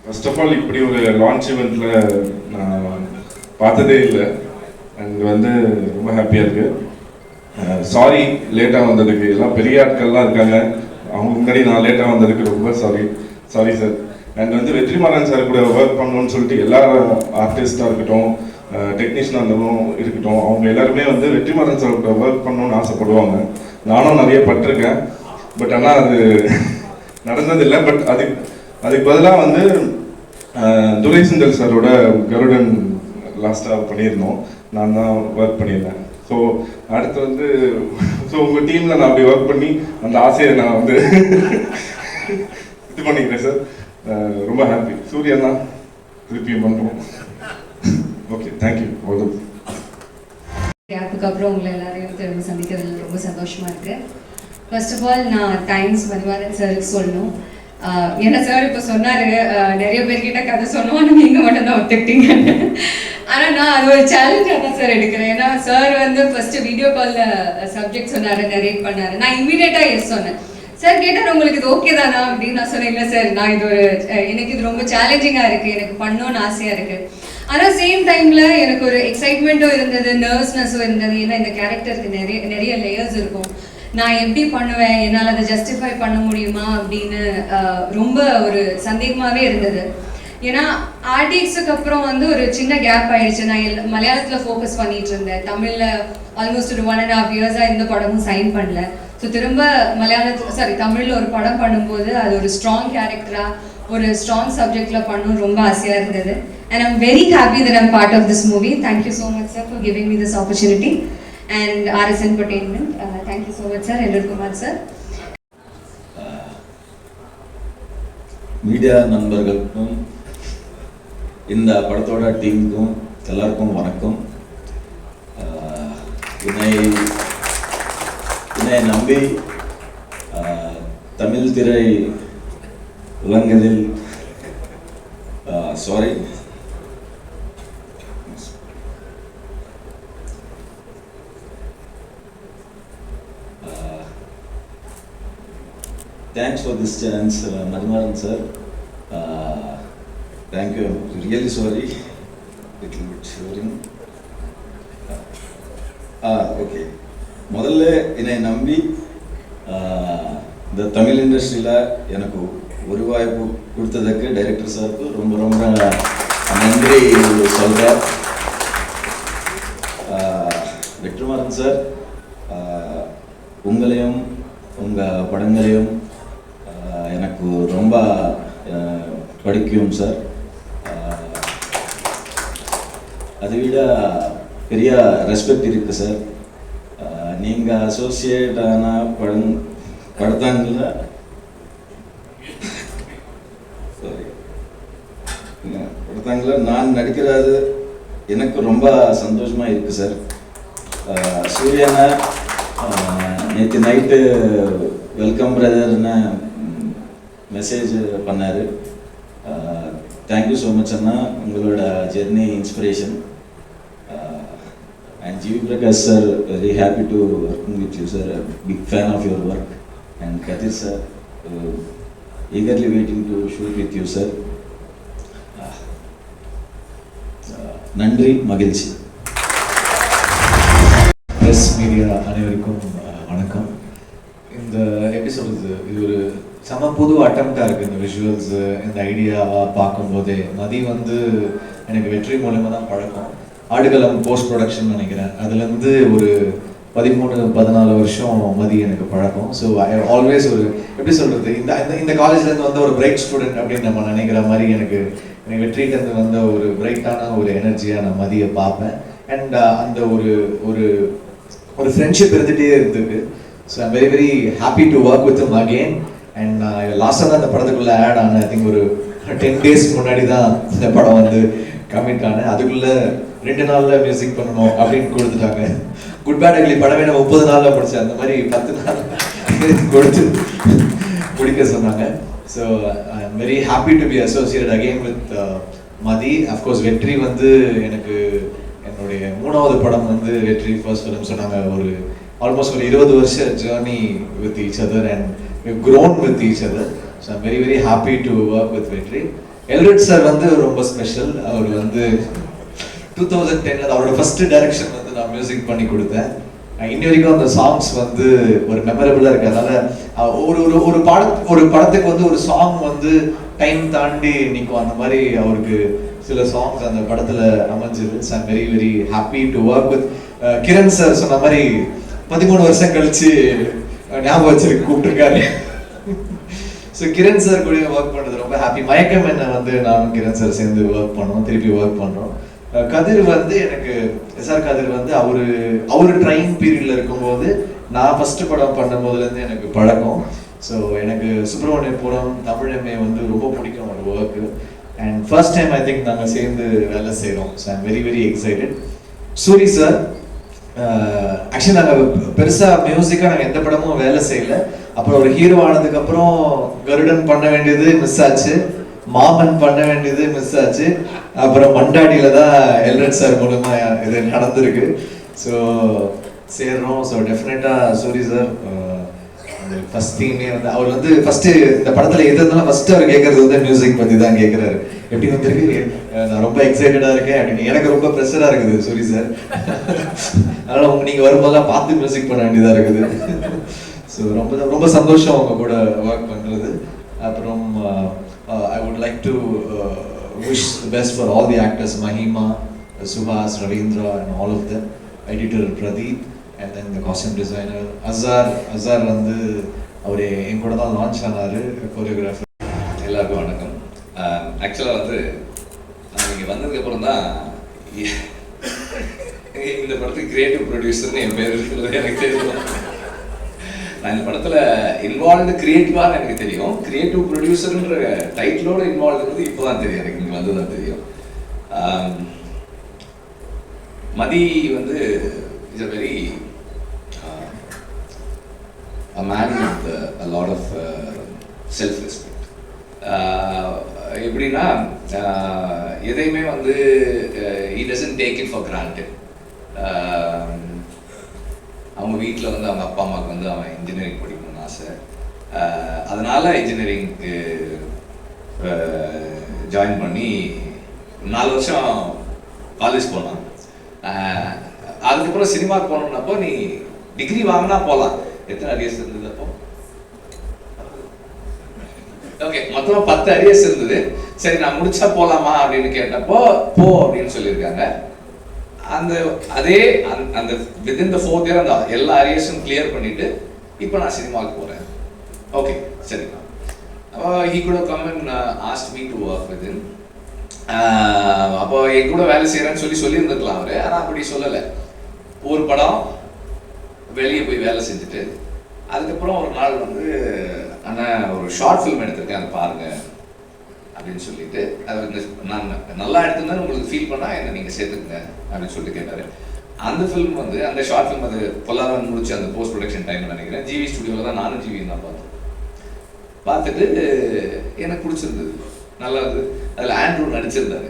S6: ஃபர்ஸ்ட் ஆஃப் ஆல் இப்படி ஒரு லான்ச் ஈவெண்ட்டில் நான் பார்த்ததே இல்லை. அண்ட் வந்து ரொம்ப ஹாப்பியாக இருக்குது. சாரி லேட்டாக வந்ததுக்கு. எல்லாம் பெரிய ஆட்கள்லாம் இருக்காங்க, அவங்க முன்னாடி நான் லேட்டாக வந்ததுக்கு ரொம்ப சாரி சார். அண்ட் வந்து வெற்றிமாறன் சார் கூட ஒர்க் பண்ணணும்னு சொல்லிட்டு எல்லா ஆர்டிஸ்டாக இருக்கட்டும், டெக்னீஷியனாக இருந்தாலும் இருக்கட்டும், அவங்க எல்லாருமே வந்து வெற்றிமாறன் சார் கூட ஒர்க் பண்ணணும்னு ஆசைப்படுவாங்க. நானும் நிறைய பட்டிருக்கேன். பட் ஆனால் அது நடந்ததில்லை. பட் அதுக்கு பதிலாக வந்து துரை செந்தில் சாரோட கருடன் லாஸ்ட்டாக பண்ணியிருந்தோம். நான் தான் ஒர்க் பண்ணியிருந்தேன். ஸோ அடுத்து வந்து உங்கள் டீமில் நான் அப்படி ஒர்க் பண்ணி அந்த ஆசையை நான் வந்து இது பண்ணிக்கிறேன் சார். ரொம்ப ஹாப்பி. சூரியன் தான் திருப்பியும் பண்ணுறோம். Okay, thank you.
S7: கேப்புக்கு அப்புறம் உங்களை எல்லாரையும் திரும்ப சந்திக்கிறதுல ரொம்ப சந்தோஷமாக இருக்குது. ஃபர்ஸ்ட் ஆஃப் ஆல் நான் தேங்க்ஸ் மதிமாறன் சாருக்கு சொல்லணும். ஏன்னா சார் இப்போ சொன்னார், நிறைய பேர்கிட்ட கதை சொன்னோம், நீங்கள் மட்டும் தான் ஒத்துக்கிட்டீங்கன்னு. ஆனால் நான் அது ஒரு சேலஞ்சாக தான் சார் எடுக்கிறேன். ஏன்னா சார் வந்து ஃபஸ்ட்டு வீடியோ காலில் சப்ஜெக்ட் சொன்னார், நரேட் பண்ணார். நான் இமீடியட்டாக எஸ் சொன்னேன். சார் கேட்டார், உங்களுக்கு இது ஓகே தானா அப்படின்னு. நான் சொன்னேன், இல்லை சார், நான் இது எனக்கு இது ரொம்ப சேலஞ்சிங்காக இருக்குது, எனக்கு பண்ணணும்னு ஆசையாக இருக்குது. ஆனால் சேம் டைமில் எனக்கு ஒரு எக்ஸைட்மெண்ட்டும் இருந்தது, நர்வஸ்னஸும் இருந்தது. ஏன்னா இந்த கேரக்டருக்கு நிறைய லேயர்ஸ் இருக்கும். நான் எப்படி பண்ணுவேன், என்னால் அதை ஜஸ்டிஃபை பண்ண முடியுமா அப்படின்னு ரொம்ப ஒரு சந்தேகமாகவே இருந்தது. ஏன்னா ஆர்டிஎக்ஸுக்கு அப்புறம் வந்து ஒரு சின்ன கேப் ஆயிடுச்சு. நான் மலையாளத்தில் ஃபோக்கஸ் பண்ணிட்டு இருந்தேன். தமிழில் ஆல்மோஸ்ட் ஒரு 1.5 இயர்ஸாக எந்த படமும் சைன் பண்ணல. ஸோ திரும்ப தமிழில் ஒரு படம் பண்ணும்போது அது ஒரு ஸ்ட்ராங் கேரக்டராக ஒரு ஸ்ட்ராங் சப்ஜெக்டில் பண்ணணும்னு ரொம்ப ஆசையாக இருந்தது. And I'm very happy that I'm part of this movie. Thank you so much, sir, for giving me this opportunity. And RS Entertainment, thank you so much, sir. Ellar Kumar, sir.
S8: Media நண்பர்களுக்கும் இந்த படத்தோட டீமுக்கும் எல்லாருக்கும் வணக்கம். என்னை நம்பி தமிழ் திரை உலகத்தில் sorry thanks for this chance, Madhimaran sir. Thank you. I'm really sorry. Little bit shivering. Okay. முதல்ல என்னை நம்பி இந்த தமிழ் இண்டஸ்ட்ரியில் எனக்கு ஒரு வாய்ப்பு கொடுத்ததுக்கு டைரக்டர் சாருக்கு ரொம்ப ரொம்ப நன்றி சொல்கிறேன். வெற்றிமாறன் சார், உங்களையும் உங்கள் படங்களையும் எனக்கு ரொம்ப பிடிக்கும் சார். அதை விட பெரிய ரெஸ்பெக்ட் இருக்குது சார். நீங்கள் அசோசியேட் ஆன படத்தாங்கள நான் நடிக்கிறது எனக்கு ரொம்ப சந்தோஷமாக இருக்குது சார். சூர்யானா நேற்று நைட்டு வெல்கம் பிரதர்னு மெசேஜ் பண்ணார். தேங்க்யூ ஸோ மச் அண்ணா, உங்களோட journey inspiration. And G.V. Prakash sir, very happy to working with you sir, a big fan of your work. And Kadir sir, eagerly waiting to shoot with you sir. நன்றி, மகிழ்ச்சி.
S9: ப்ரெஸ் மீடியா அனைவருக்கும் வணக்கம். இந்த எப்படி சொல்கிறது, இது ஒரு செம புது அட்டம்ப்டாக இருக்குது. இந்த விஷுவல்ஸு இந்த ஐடியாவாக பார்க்கும்போதே மதி வந்து எனக்கு வெற்றி மூலமாக தான் பழக்கம். ஆடுகளம் போஸ்ட் ப்ரொடக்ஷன் நினைக்கிறேன், அதுலேருந்து ஒரு 13-14 வருஷம் மதி எனக்கு பழக்கம். ஸோ ஐ ஆல்வேஸ் ஒரு எப்படி சொல்கிறது, இந்த காலேஜ்லேருந்து வந்த ஒரு பிரைட் ஸ்டூடெண்ட் அப்படின்னு நம்ம நினைக்கிற மாதிரி எனக்கு வெற்றிகிட்டேருந்து வந்த ஒரு பிரைட்டான ஒரு எனர்ஜியாக நான் மதியை பார்ப்பேன். அண்ட் அந்த ஒரு ஒரு ஒரு ஃப்ரெண்ட்ஷிப் இருந்துகிட்டே இருந்துருக்கு. So I'm very very happy to work with him again. And லாஸ்ட்டாக தான் இந்த படத்துக்குள்ளே ஆட் ஆனேன். ஐ திங்க் ஒரு 10 days முன்னாடி தான் இந்த படம் வந்து கமிட் ஆனேன். அதுக்குள்ளே 2 நாளில் மியூசிக் பண்ணணும் அப்படின்னு கொடுத்துட்டாங்க. குட் பேட் அக்லி படமே நான் 30 நாளில் முடித்தேன். அந்த மாதிரி 10 நாள் கொடுத்து முடிக்க சொன்னாங்க. So I am very happy to be associate again with Mathi. Of course வெற்றி வந்து எனக்கு என்னுடைய 3வது படம் வந்து வெற்றி ஃபர்ஸ்ட் ஃபிலிம் சொன்னாங்க. ஒரு ஆல்மோஸ்ட் ஒரு 20 வருஷ journey with each other and we've grown with each other. So I'm very very happy to work with வெற்றி. எல்ரிட் சார் வந்து ரொம்ப ஸ்பெஷல். அவர் வந்து 2010 அவரோட ஃபர்ஸ்ட் டைரக்ஷன் வந்து நான் மியூசிக் பண்ணி கொடுத்தேன். இன்னி வரைக்கும் அந்த சாங்ஸ் வந்து ஒரு மெமரபிளாக இருக்குது. அதனால் ஒரு படத்துக்கு வந்து ஒரு சாங் வந்து டைம் தாண்டி நிற்கும். அந்த மாதிரி அவருக்கு சில சாங்ஸ் அந்த படத்தில் அமைஞ்சிது. So I'm very very happy to work with Kiran sir. சொன்ன மாதிரி 13 வருஷம் கழிச்சு ஞாபகம் வச்சிருக்கு கூப்பிட்டுருக்காரு. ஸோ கிரண் சார் கூட ஒர்க் பண்ணுறது ரொம்ப ஹாப்பி. மயக்கம் என்ன வந்து நானும் கிரண் சார் சேர்ந்து ஒர்க் பண்ணோம், திருப்பி ஒர்க் பண்ணுறோம். கதிர் வந்து எனக்கு எஸ்ஆர் கதிர் வந்து அவரு ட்ரைனிங் பீரியடில் இருக்கும்போது நான் ஃபஸ்ட்டு படம் பண்ணும் போதுலேருந்து எனக்கு பழக்கம். ஸோ எனக்கு சுப்பிரமணியபுரம் தமிழமே வந்து ரொம்ப பிடிக்கும் ஒரு work. And first time I think நாங்கள் சேர்ந்து வேலை செய்கிறோம். So I'm very very excited. Soori sir, actually நாங்கள் பெருசாக மியூசிக்காக நாங்கள் எந்த படமும் வேலை செய்யலை. அப்புறம் ஒரு ஹீரோ ஆனதுக்கப்புறம் கருடன் பண்ண வேண்டியது மிஸ் ஆச்சு, மாமன் பண்ண வேண்டியது மிஸ் ஆச்சு. அப்புறம் மண்டாடியில் தான் எல்ரட் சார் மூலமாக இது நடந்திருக்கு. ஸோ சேர்றோம். ஸோ டெஃபினட்டாக சூரி சார் ஃபர்ஸ்ட் தீமே வந்து அவர் வந்து ஃபஸ்ட்டு இந்த படத்தில் எது இருந்தாலும் ஃபஸ்ட்டு அவர் கேட்குறது வந்து மியூசிக் பற்றி தான் கேட்குறாரு. எப்படி வந்திருக்கு, நான் ரொம்ப எக்ஸைட்டடாக இருக்கேன் அப்படின்னு. எனக்கு ரொம்ப ப்ரெஷராக இருக்குது சூரி சார். அதனால் நீங்கள் வரும்போதெல்லாம் பார்த்து மியூசிக் பண்ண வேண்டியதாக இருக்குது. ஸோ ரொம்ப ரொம்ப சந்தோஷம் அவங்க கூட ஒர்க் பண்ணுறது. அப்புறம் I would like to wish the best for all the actors, Mahima, Suhas, Ravindra and all of them, editor Pradeep, and then the costume designer Azhar வந்து அவர் என் கூட தான் லான்ச் ஆனார், கோரியோகிராஃபர்.
S3: எல்லாருக்கும் வணக்கம். ஆக்சுவலாக வந்து நான் இங்கே வந்ததுக்கப்புறம் தான் இந்த படத்துக்கு கிரியேட்டிவ் ப்ரொடியூசர்னு என் பேர் இருக்கிறது எனக்கு தெரியும். நான் இந்த படத்தில் இன்வால்வ்டு கிரியேட்டிவாக எனக்கு தெரியும். கிரியேட்டிவ் ப்ரொடியூசர்ன்ற டைட்டிலோடு இன்வால்வ் இருக்கிறது இப்போ தான் தெரியும் எனக்கு. இங்கே வந்து தான் தெரியும். மதி வந்து is a very a man with a lot of self-respect. எப்படின்னா எதையுமே வந்து he doesn't take it for granted. அவங்க வீட்டில் வந்து அவங்க அப்பா அம்மாவுக்கு வந்து அவன் இன்ஜினியரிங் படிக்கணும்னு ஆசை. அதனால் இன்ஜினியரிங்க்கு ஜாயின் பண்ணி 4 வருஷம் காலேஜ் போனான். அதுக்கப்புறம் சினிமாவுக்கு போனோம்னப்போ நீ டிகிரி வாங்கினா போகலாம். எத்தனை அரியர்ஸ் இருந்தது அப்போ? ஓகே, மொத்தமாக 10 அரியர்ஸ் இருந்தது. சரி நான் முடிச்சா போகலாமா அப்படின்னு கேட்டப்போ போ அப்படின்னு சொல்லியிருக்காங்க. அந்த அதே அந்த வித்தின் த 4th இயர் அந்த எல்லா அரியர்ஸும் கிளியர் பண்ணிட்டு இப்போ நான் சினிமாவுக்கு போகிறேன். ஓகே சரி. he could have come and asked me to work with him. அப்போ என் கூட வேலை செய்கிறேன்னு சொல்லியிருந்துருக்கலாம் அவர். ஆனால் அப்படி சொல்லலை. ஒரு படம் வெளியே போய் வேலை செஞ்சுட்டு அதுக்கப்புறம் ஒரு நாள் வந்து ஆனால் ஒரு ஷார்ட் ஃபிலிம் எடுத்திருக்கேன் அதை பாருங்க அப்படின்னு சொல்லிட்டு அது நான் நல்லா எடுத்திருந்தேன்னு உங்களுக்கு ஃபீல் பண்ணால் என்ன நீங்கள் சேர்த்துக்குங்க அப்படின்னு சொல்லிட்டு கேட்டார். அந்த ஃபிலிம் வந்து அந்த ஷார்ட் ஃபிலிம் அது பொல்லாதவன் முடிச்சு அந்த போஸ்ட் ப்ரொடக்ஷன் டைம் நினைக்கிறேன். ஜிவி ஸ்டுடியோவில் தான் நானும் ஜிவியும் தான் பார்த்துட்டு எனக்கு பிடிச்சிருந்தது, நல்லா இருந்தது. அதில் ஆண்ட்ரூ நடிச்சிருந்தாரு.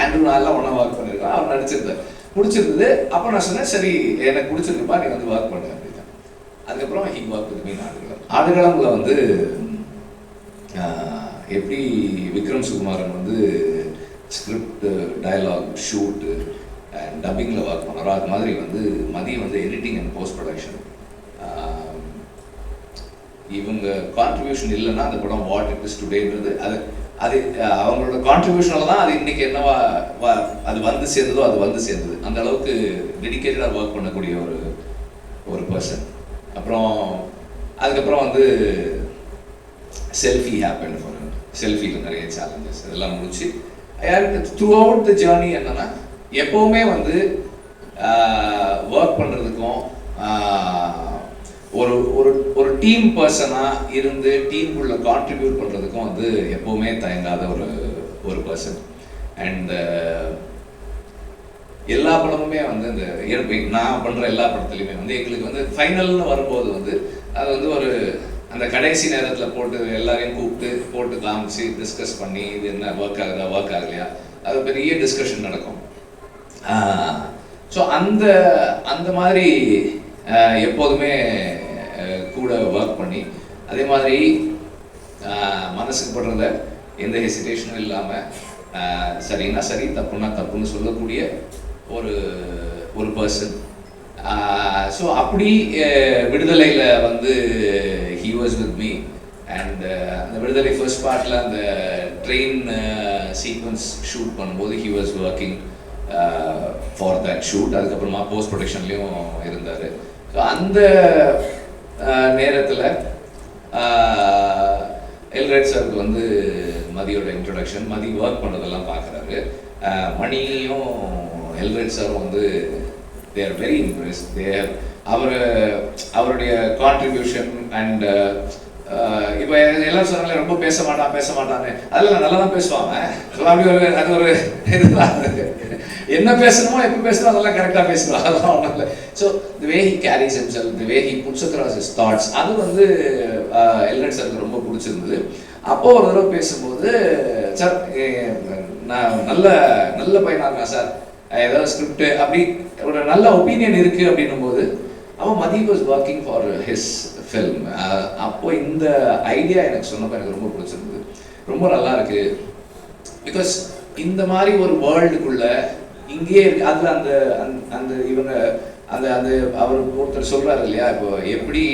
S3: ஆண்ட்ரூ நல்லா ஒன்றா ஒர்க் பண்ணியிருக்கோம், அவர் நடிச்சிருந்தார், பிடிச்சிருந்தது. அப்போ நான் சொன்னேன் சரி எனக்கு பிடிச்சிருக்குப்பா நீ வந்து ஒர்க் பண்ணு அப்படின்னு. அதுக்கப்புறம் he work with me Aadukalam. ஆடுகளம்ல வந்து எப்படி விக்ரம் சுகுமாரன் வந்து ஸ்கிரிப்ட், டயலாக், ஷூட்டு அண்ட் டப்பிங்கில் ஒர்க் பண்ணாரோ அது மாதிரி வந்து மதி வந்து எடிட்டிங் அண்ட் போஸ்ட் ப்ரொடக்ஷன். இவங்க கான்ட்ரிபியூஷன் இல்லைன்னா அந்த படம் வாட் இட் இஸ் டுடேன்றது அது அவங்களோட கான்ட்ரிபியூஷனில் தான் அது இன்னைக்கு என்னவா அது வந்து சேர்ந்ததோ அது வந்து சேர்ந்தது. அந்த அளவுக்கு டெடிக்கேட்டடாக ஒர்க் பண்ணக்கூடிய ஒரு பர்சன். அப்புறம் அதுக்கப்புறம் வந்து செல்ஃபி ஹேப்பன் ஃபார் செல்ஃபியில் நிறைய சேலஞ்சஸ் இதெல்லாம் முடிச்சு த்ரூ அவுட் த ஜேர்னி என்னன்னா எப்போவுமே வந்து ஒர்க் பண்ணுறதுக்கும் ஒரு ஒரு ஒரு டீம் பர்சனாக இருந்து டீமுக்குள்ளே கான்ட்ரிபியூட் பண்ணுறதுக்கும் வந்து எப்போவுமே தயங்காத ஒரு பர்சன். அண்ட் எல்லா படமுமே வந்து இந்த நான் பண்ணுற எல்லா படத்துலையுமே வந்து எங்களுக்கு வந்து ஃபைனல்னு வரும்போது வந்து அது வந்து ஒரு அந்த கடைசி நேரத்தில் போட்டு எல்லாரையும் கூப்பிட்டு போட்டு காமிச்சு டிஸ்கஸ் பண்ணி இது என்ன ஒர்க் ஆகுதா ஒர்க் ஆகலையா அது பெரிய டிஸ்கஷன் நடக்கும். ஸோ அந்த மாதிரி எப்போதுமே கூட ஒர்க் பண்ணி அதே மாதிரி மனசுக்கு படுறத எந்த ஹெசிடேஷனும் இல்லாமல் சரின்னா சரி தப்புன்னா தப்புன்னு சொல்லக்கூடிய ஒரு பர்சன். ஸோ அப்படி விடுதலையில் வந்து he was with me. And அந்த விடுதலை ஃபர்ஸ்ட் பார்ட்டில் அந்த ட்ரெயின் சீக்வன்ஸ் ஷூட் பண்ணும்போது he was working for that shoot. அதுக்கப்புறமா போஸ்ட் ப்ரொடக்ஷன்லேயும் இருந்தார். ஸோ அந்த நேரத்தில் எல்ரைட் சாருக்கு வந்து மதியோட இன்ட்ரொடக்ஷன், மதி ஒர்க் பண்ணுறதெல்லாம் பார்க்குறாரு. மணியும் எல்ரைட் சாரும் வந்து they are very impressed. அவருடைய கான்ட்ரிபியூஷன் அண்ட் இப்போ எல்லாரும் சொன்னாங்களே ரொம்ப பேச மாட்டான்னு அதெல்லாம் நல்லா தான் பேசுவாங்க. அப்படி அது ஒரு இதுதான் என்ன பேசணுமோ எப்போ பேசணும் அதெல்லாம் கரெக்டாக பேசுவாங்க, அதெல்லாம் ஒன்றும் இல்லை. So the way he carries himself, the way he puts across his thoughts அது வந்து எல்ரைட் சாருக்கு ரொம்ப பிடிச்சிருந்தது. அப்போது ஒரு தடவை பேசும்போது சார் நான் நல்ல பையனாக இருக்கேன் சார், ஏதாவது ஸ்கிரிப்ட் அப்படி ஒரு நல்ல ஒப்பீனியன் இருக்குது அப்படின்னும் போது அவன் Mathi was working for his film. அப்போ இந்த ஐடியா எனக்கு சொன்னப்போ எனக்கு ரொம்ப பிடிச்சிருந்தது, ரொம்ப நல்லா இருக்கு. பிகாஸ் இந்த மாதிரி ஒரு வேர்ல்டுக்குள்ள இங்கேயே இருக்கு. அதில் அந்த இவங்க அந்த அவர் ஒருத்தர் சொல்கிறாரு இல்லையா, இப்போ எப்படி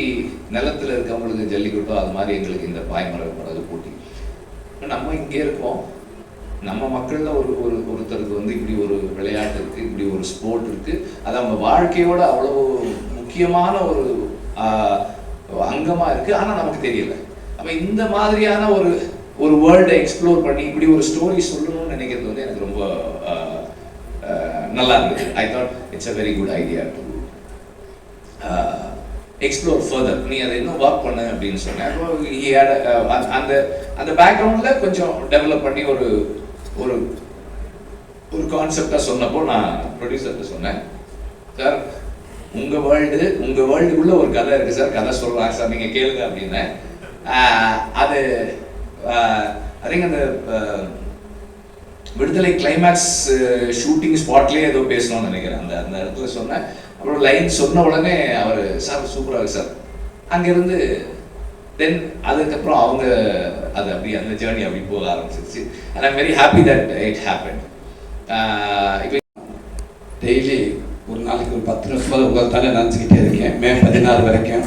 S3: நிலத்தில் இருக்கவங்களுக்கு ஜல்லிக்கட்டோ அது மாதிரி எங்களுக்கு இந்த பாய்மரம் படகு போட்டி. நம்ம இங்கே இருக்கோம், நம்ம மக்களில் ஒருத்தருக்கு வந்து இப்படி ஒரு விளையாட்டு இருக்குது, இப்படி ஒரு ஸ்போர்ட் இருக்குது, அது அவங்க வாழ்க்கையோட அவ்வளோ முக்கியமான அங்கமாக இருக்குது, ஆனால் நமக்கு தெரியல. அப்போ இந்த மாதிரியான ஒரு வேர்ல்டை எக்ஸ்ப்ளோர் பண்ணி இப்படி ஒரு ஸ்டோரி சொல்லணும்னு நினைக்கிறது வந்து எனக்கு ரொம்ப நல்லா இருந்தது. I thought it's a very good idea to explore further. நீ அதை இன்னும் ஒர்க் பண்ணு அப்படின்னு சொன்னேன். அந்த பேக்ரவுண்டில் கொஞ்சம் டெவலப் பண்ணி ஒரு கான்செப்டாக சொன்னப்போ நான் ப்ரொடியூசர்கிட்ட சொன்னேன், சார் உங்கள் வேர்ல்டுக்குள்ளே ஒரு கதை இருக்குது சார், கதை சொல்கிறாங்க சார், நீங்கள் கேளுங்க அப்படின்னேன். அது அதே அந்த விடுதலை கிளைமேக்ஸ் ஷூட்டிங் ஸ்பாட்லேயே ஏதோ பேசணும்னு நினைக்கிறேன். அந்த இடத்துல சொன்னேன். அப்புறம் லைன் சொன்ன உடனே அவர் சார் சூப்பராக இருக்கு சார் அங்கேருந்து தென் அதுக்கப்புறம் அவங்க அது அப்படி அந்த ஜேர்னி அப்படி போக ஆரம்பிச்சிருச்சு. And I'm very happy that it happen. இப்போ
S10: டெய்லி ஒரு நாளைக்கு ஒரு 10 நிமிஷம் உங்கள் தலை நினச்சிக்கிட்டே இருக்கேன். மே 16 வரைக்கும்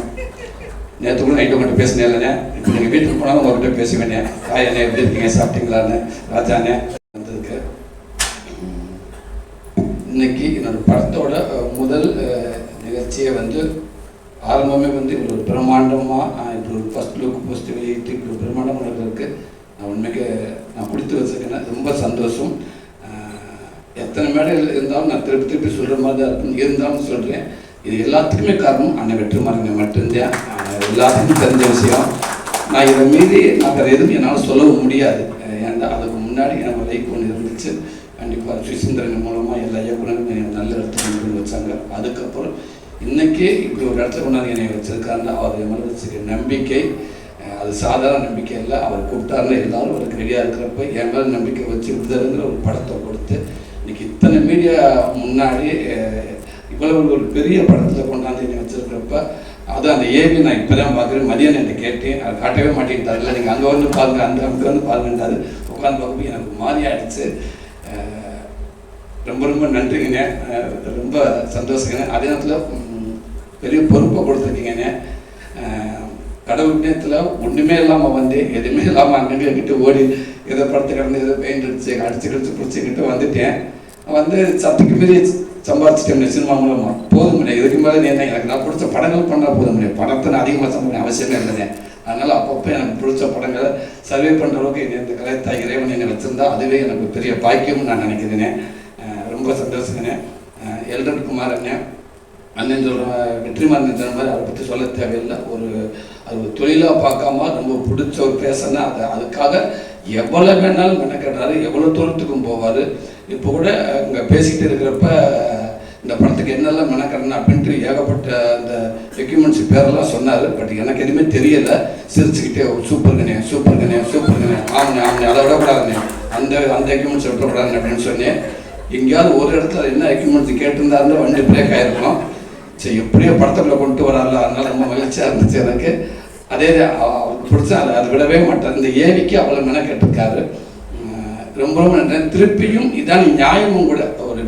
S10: நேற்று கூட நைட்டு உங்கள்கிட்ட பேசினேன் இல்லைண்ணே, இப்போ நீங்கள் வீட்டுக்கு போனாலும் உங்கள்கிட்ட பேசுவேண்ணே. அண்ணே எப்படி இருக்கீங்க, சாப்பிட்டீங்களான்னு. ராஜாண்ணே வந்ததுக்கு இன்னைக்கு என்னோடய படத்தோட முதல் நிகழ்ச்சியை வந்து ஆரம்பமே வந்து இப்படி ஒரு பிரம்மாண்டமாக இப்படி ஒரு ஃபஸ்ட் லுக் போஸ்ட் வெளியிட்டு இப்படி ஒரு பிரம்மாண்டம் நடக்கிறதுக்கு நான் உண்மைக்கு நான் கொடுத்து வச்சுருக்கேன். ரொம்ப சந்தோஷம். எத்தனை மேடைகள் இருந்தாலும் நான் திருப்பி திருப்பி சொல்கிற மாதிரி தான் இருக்கும். இருந்தாலும் சொல்கிறேன், இது எல்லாத்துக்குமே காரணம் அண்ணன் வெற்றிமாறன் மட்டும்தான். எல்லாத்துக்கும் தெரிஞ்ச விஷயம். நான் இதை மீறி நான் வேறு எதுவும் என்னால் சொல்லவும் முடியாது. ஏன்னா அதுக்கு முன்னாடி நம்ம லைக் ஒன்று இருந்துச்சு. கண்டிப்பாக சுசீந்திரன் மூலமாக எல்லா இயக்குனரும் நல்ல இடத்துல கொண்டு வச்சாங்க. அதுக்கப்புறம் இன்றைக்கி இப்படி ஒரு இடத்துல கொண்டாந்து என்னை வச்சுருக்காருன்னா அவர் என் மேலே வச்சுருக்க நம்பிக்கை அது சாதாரண நம்பிக்கை இல்லை. அவர் கூப்பிட்டாருன்னு எல்லாரும் அவருக்கு ரெடியாக இருக்கிறப்ப என் மேலே நம்பிக்கை வச்சு விடுதலைங்கிற ஒரு படத்தை கொடுத்து இன்றைக்கி இத்தனை மீடியா முன்னாடி இவ்வளவு ஒரு பெரிய படத்தில் கொண்டாந்து என்னை வச்சுருக்கிறப்ப அது அந்த ஏவி நான் இப்போ தான் பார்க்குறேன். மதியம் என்னை கேட்டேன், அது காட்டவே மாட்டேங்கிட்டார். இல்லை நீங்கள் அங்கே வந்து பாருங்க, அங்கே வந்து பாருங்கன்றாரு. உட்காந்து பார்க்கும்போது எனக்கு மாறி ஆகிடுச்சு. ரொம்ப ரொம்ப நன்றிங்கண்ணே, ரொம்ப சந்தோஷங்கண்ணே. அதே நேரத்தில் பெரிய பொறுப்பை கொடுத்துருக்கீங்கண்ணே. கடவுள் நேரத்தில் ஒன்றுமே இல்லாமல் வந்து எதுவுமே இல்லாமல் அங்கங்கே கிட்ட ஓடி ஏதோ படத்தை கடந்து ஏதோ பெயிண்ட் அடிச்சு பிடிச்சிக்கிட்டு வந்துட்டேன். வந்து சத்துக்கு மீறி சம்பாதிச்சிட்டேன் சினிமா மூலமாக. போதும் முடியாது, இதுக்கு மேலே என்ன எனக்கு நான் பிடிச்ச படங்கள் பண்ணால் போதும் முடியாது. படத்தை நான் அதிகமாக சம்பாதிக்க அவசியமே இல்லைங்க. அதனால் அப்பப்போ எனக்கு பிடிச்ச படங்களை சர்வே பண்ணுற அளவுக்கு என்னை இந்த கலைத்தாய் இறைவன் என்னை வச்சுருந்தா அதுவே எனக்கு பெரிய பாக்கியம்னு நான் நினைக்கிறேனே. ரொம்ப சந்தோஷங்கண்ணே. எல்டன் குமார் அண்ணன் சொல்கிற வெற்றிமாறன் சொல்கிற மாதிரி அதை பற்றி சொல்ல தேவையில்லை. அது ஒரு தொழிலாக பார்க்காம ரொம்ப பிடிச்ச ஒரு பேசனா அதுக்காக எவ்வளோ வேணாலும் மெனக்கட்டுறாரு, எவ்வளோ தூரத்துக்கும் போவார். இப்போ கூட இங்கே பேசிக்கிட்டு இருக்கிறப்ப இந்த படத்துக்கு என்னெல்லாம் மெனக்கடணும் அப்படின்ட்டு ஏகப்பட்ட அந்த எக்யூப்மெண்ட்ஸ் பேரெல்லாம் சொன்னார். பட் எனக்கு எதுவுமே தெரியலை. சிரிச்சுக்கிட்டே சூப்பர்கண்ணே சூப்பர்கண்ணே சூப்பர்கண்ணே ஆமாண்ணே அதை விடக்கூடாதுண்ணே, அந்த எக்யூப்மெண்ட்ஸை விடக்கூடாதுண்ணே அப்படின்னு சொன்னேன். எங்கேயாவது ஒரு இடத்துல என்ன எக்யூப்மெண்ட்ஸ் கேட்டிருந்தாருன்னா வண்டி பிரேக் ஆகிருக்கணும். சரி, எப்படியோ படத்துக்குள்ளே கொண்டு வரால, அதனால ரொம்ப மகிழ்ச்சியாக இருந்துச்சு எனக்கு. அதே அவருக்கு பிடிச்சா அதை விடவே மாட்டார். இந்த ஏவிக்கு அவ்வளோ மென கேட்டிருக்காரு. ரொம்ப ரொம்ப நன்றி. திருப்பியும் இதான் நியாயமும் கூட ஒரு